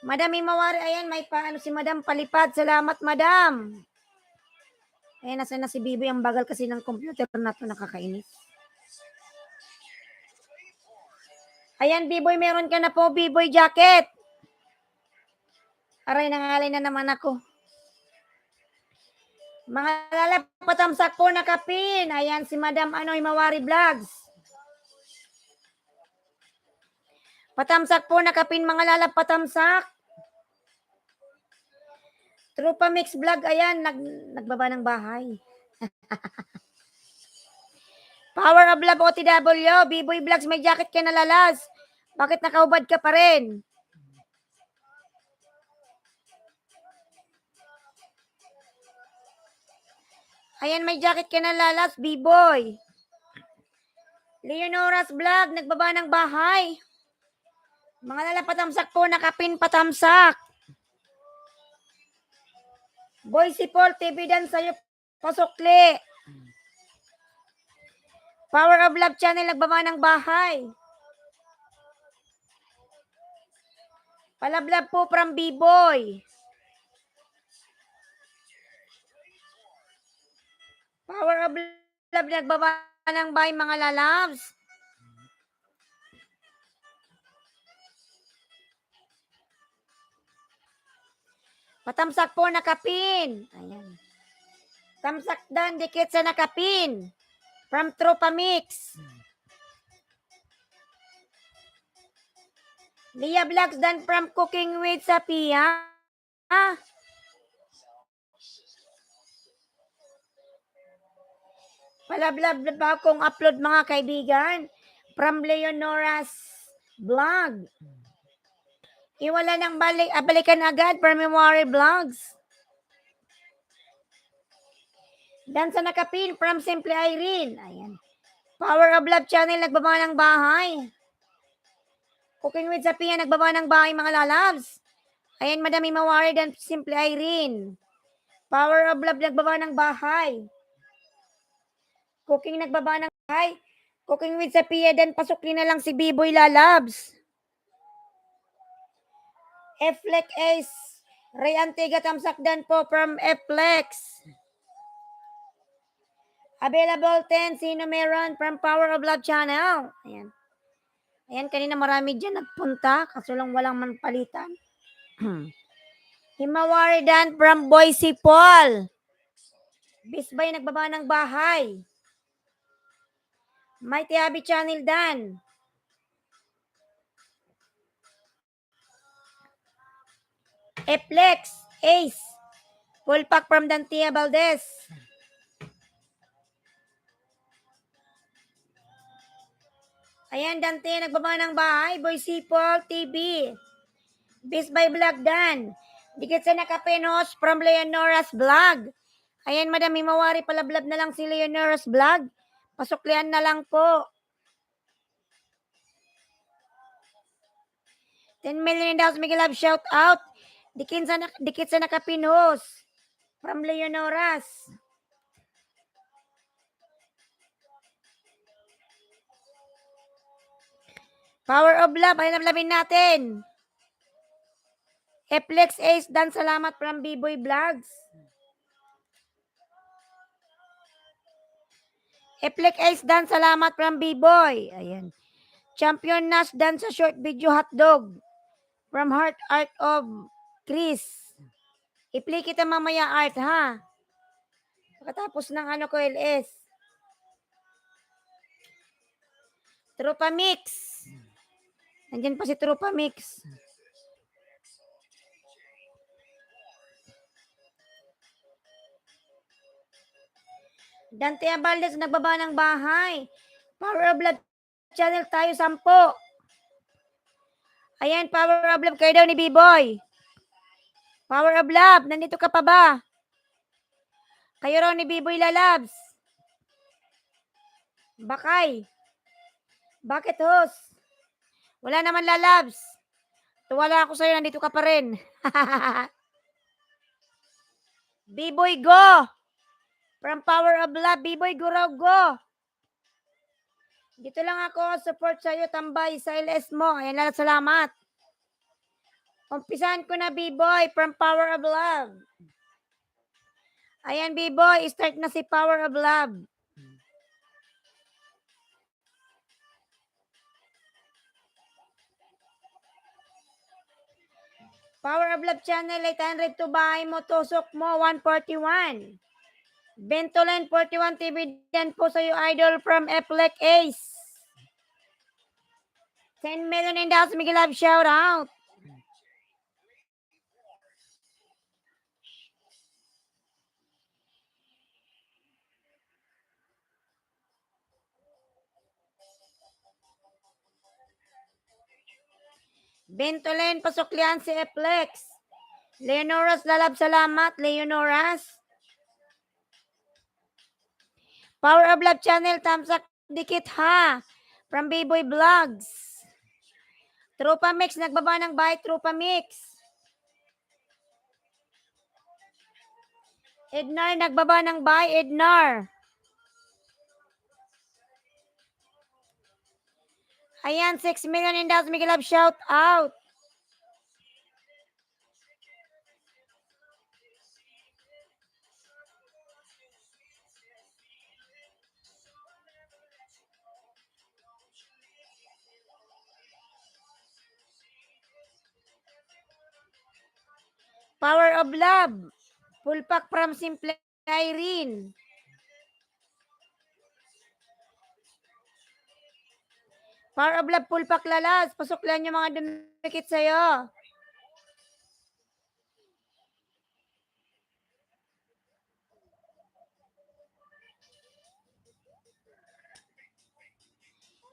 Madam Imawari, ayan, may paano si Madam Palipad. Salamat, Madam. Ayan, nasa na si Bibi. Ang bagal kasi ng computer na to, nakakainis. Ayan, B-Boy, meron ka na po, B-Boy jacket. Aray, nangalay na naman ako. Mga lalapatamsak po nakapin. Ayan, si Madam Imawari Vlogs. Patamsak po nakapin, mga lalapatamsak. Trupa Mix Vlog, ayan, nagbaba ng bahay. Power of Love OTW, B-Boy Vlogs, may jacket ka na lalas. Bakit nakaubad ka pa rin? Ayan, may jacket ka na lalas, B-Boy. Leonora's Vlog, nagbaba ng bahay. Mga lalapatamsak po, nakapin patamsak. Boy si Paul, TV dan sa'yo, pasukli. Power of Love Channel, nagbaba ng bahay. Palablab po from B-Boy. Power of Love, nagbaba ng bahay mga lalabs. Patamsak po nakapin. Ayan. Tamsak dan, dikit sa nakapin. From Tropa Mix. Lia Vlogs dan from Cooking with Sapia. Palablab ba akong upload mga kaibigan? From Leonora's vlog. Iwala ng balikan agad from Memory Vlogs. Dan sa nakapin from Simple Irene. Ayan. Power of Love Channel, nagbaba ng bahay. Cooking with Sapia, nagbaba ng bahay mga lalabs. Ayan, Madam Mawari dan Simple Irene. Power of Love, nagbaba ng bahay. Cooking, nagbaba ng bahay. Cooking with Sapia, dan pasukin na lang si B-Boy Lalabs. Flex Ace. Ray Antiga, tamsak dan po from Flex. Available 10, sino meron from Power of Love Channel. Ayan. Ayan, kanina marami dyan nagpunta, kaso lang walang manpalitan. Himawari dan from Boise Paul. Bisbay, nagbaba ng bahay. Mighty Abby Channel dan. Flex Ace. Full pack from Dantia Valdez. Ayan, Dante, nagbaba ng bahay. Boise Paul TV. Bisbay Vlog dan. Dikit sa nakapinos from Leonora's vlog. Ayan, Madam Mawari, palablab na lang si Leonora's vlog. Pasuklian na lang po. 10 million daw, Miguel Love, shout out. Dikit sa nakapinos from Leonora's. Power of Love, ay nablabin natin. Flex Ace dan, salamat from B-Boy Vlogs. Flex Ace dan, salamat from B-Boy. Ayan. Champion Nash dan sa short video hotdog from Heart Art of Chris. I-play kita mamaya, Art, ha? Pagkatapos ng ano ko, LS. Tropa Mix. Nandiyan pa si Tropa Mix. Dante Abaldez, nagbaba ng bahay. Power of Love Channel tayo, 10. Ayan, Power of Love, kayo daw ni B-Boy. Power of Love, nandito ka pa ba? Kayo raw ni B-Boy Lalabs. Bakay. Bakit, host? Wala naman Lalabs. Tuwala ako sa'yo, nandito ka pa rin. B-Boy, go! From Power of Love, B-Boy, go raw, go! Dito lang ako, support sa'yo, tambay sa LS mo. Ayan lang, salamat. Umpisahan ko na, B-Boy, from Power of Love. Ayan, B-Boy, start na si Power of Love. Power of Love Channel, 800 to bahay mo, tusok mo, 141. Bentolen, 41 TV, dan po sa'yo, idol from Flex Ace. 10 million in the house, Miguel Love, shout out. Bentolen, pasuklian si Flex. Leonoras, lalab, salamat, Leonoras. Power of Love Channel, tamsak dikit ha. From B-Boy Vlogs. Tropa Mix, nagbaba ng bahay, Tropa Mix. Ednar, nagbaba ng bahay, Ednar. Ayan, 6 million in the house. Miguel Love, shout out. Power of Love. Full pack from Simple Irene. Power of Love, full pack lalas. Pasok lang yung mga dumikit sa'yo.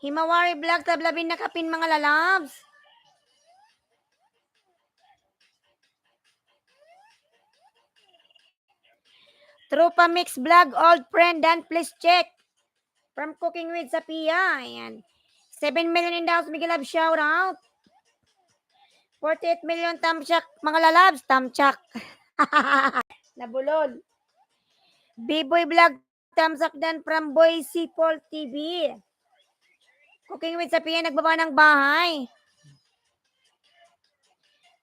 Himawari Vlog, tablabin na kapin mga lalabs. Tropa Mix Vlog, old friend, Dan, please check. From Cooking with Sapia. Ayan. 7 million in the house, Miguel Love, shout out. 48 million, Tamchak, mga lalabs, Tamchak. Nabulol. B-Boy Vlog, Tamsak Dan from Boise Paul TV. Cooking with Sapia, nagbaba ng bahay.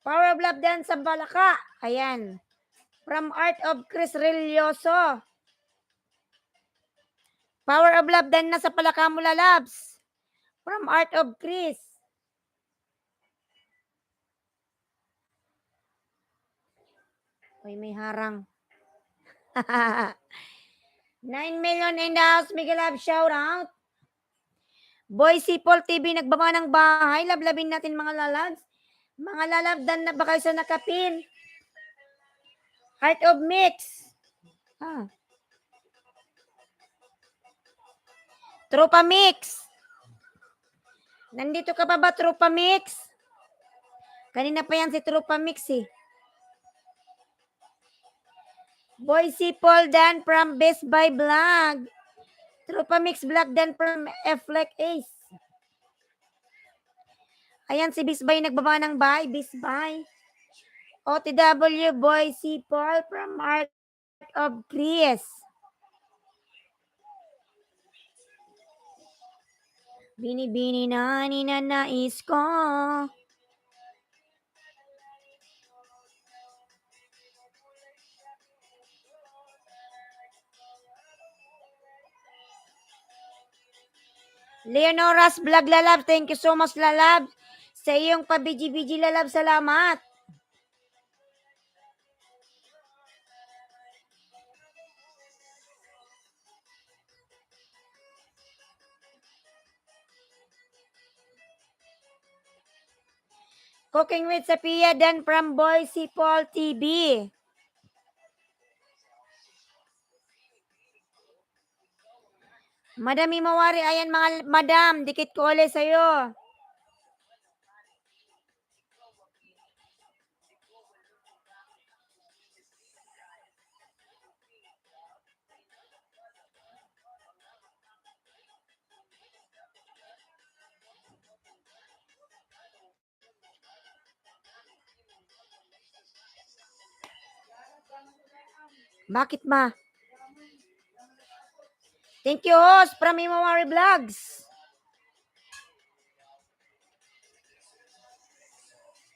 Power of Love Dan sa Balaka. Ayan. From Art of Chris Relioso. Power of Love Dan na sa Palakamula Labs. From Art of Chris. Uy, may harang. 9 million in the house, Miguel Love, shout out. Boise Paul TV, nagbaba ng bahay. Lablabin natin mga lalabs. Mga lalabdan na ba kayo sa nakapin? Art of Mix. Tropa Mix. Nandito ka pa ba, Tropa Mix? Kanina pa yan si Tropa Mix eh. Boise Paul Dan from Best Buy Vlog. Tropa Mix Vlog Dan from F-Like Ace. Ayan si Bisbay nagbaba ng bahay. Bisbay. OTW Boise Paul from Art of Chris. Bini-bini na ninanais ko. Leonora's Vlog Lalab, thank you so much Lalab. Sa iyong pabiji-biji Lalab, salamat. Cooking with Sapia Dan from Boise Paul TV. Madam Imawari, ayan mga madam, dikit ko ulit sa'yo. Bakit ma? Thank you host from Imawari Vlogs.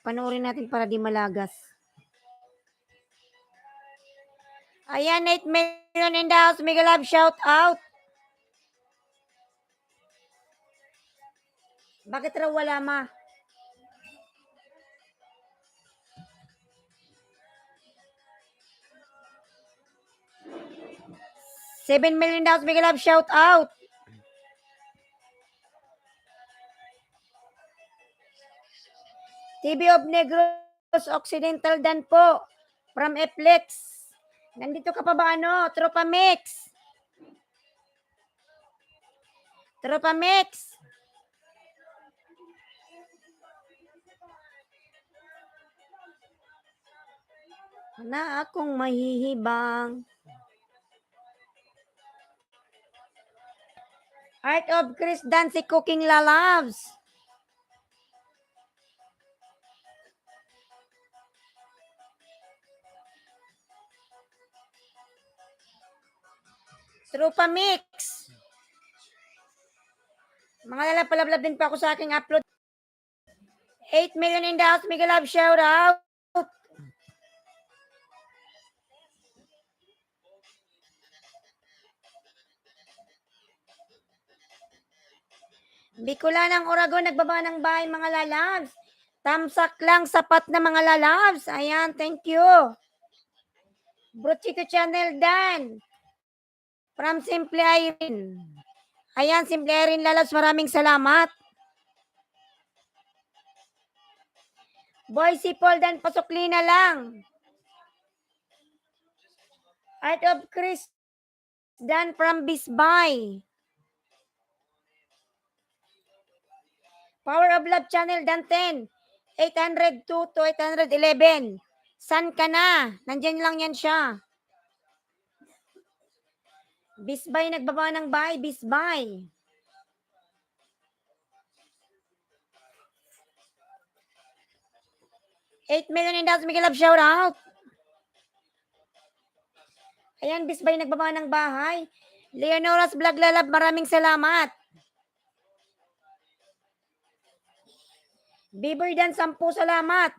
Panoorin natin para di malagas. Ayan, 8 million in the house. Miguel Love, shout out. Bakit raw wala ma? $7 million, Miguel Love, shout out. TV of Negros Occidental Dan po. From Flex. Nandito ka pa ba ano? Tropa Mix. Tropa Mix. Na akong mahihibang. Art of Chris Dancy Cooking Lalabs. Tropa Mix. Mga lalab, palablab din pa ako sa aking upload. 8 million in the house, Mega Love, shout out. Bicolanang Oragon, nagbaba ng bahay mga lalabs. Tamsak lang, sapat na mga lalabs. Ayan, thank you. Brochito Channel Dan. From Simple Irene. Ayan, Simple Irene lalabs, maraming salamat. Boy si Paul Dan, pasukli na lang. Art of Chris Dan from Bisbay. Power of Love Channel Dan 10. 802 to 811. San ka na? Nandyan lang yan siya. Bisbay, nagbaba ng bahay. Bisbay. $8 million in dollars. Miguel Love, shout out. Ayan, Bisbay, nagbaba ng bahay. Leonora's Vlog Lalab, maraming salamat. Bieber Dan, 10 salamat.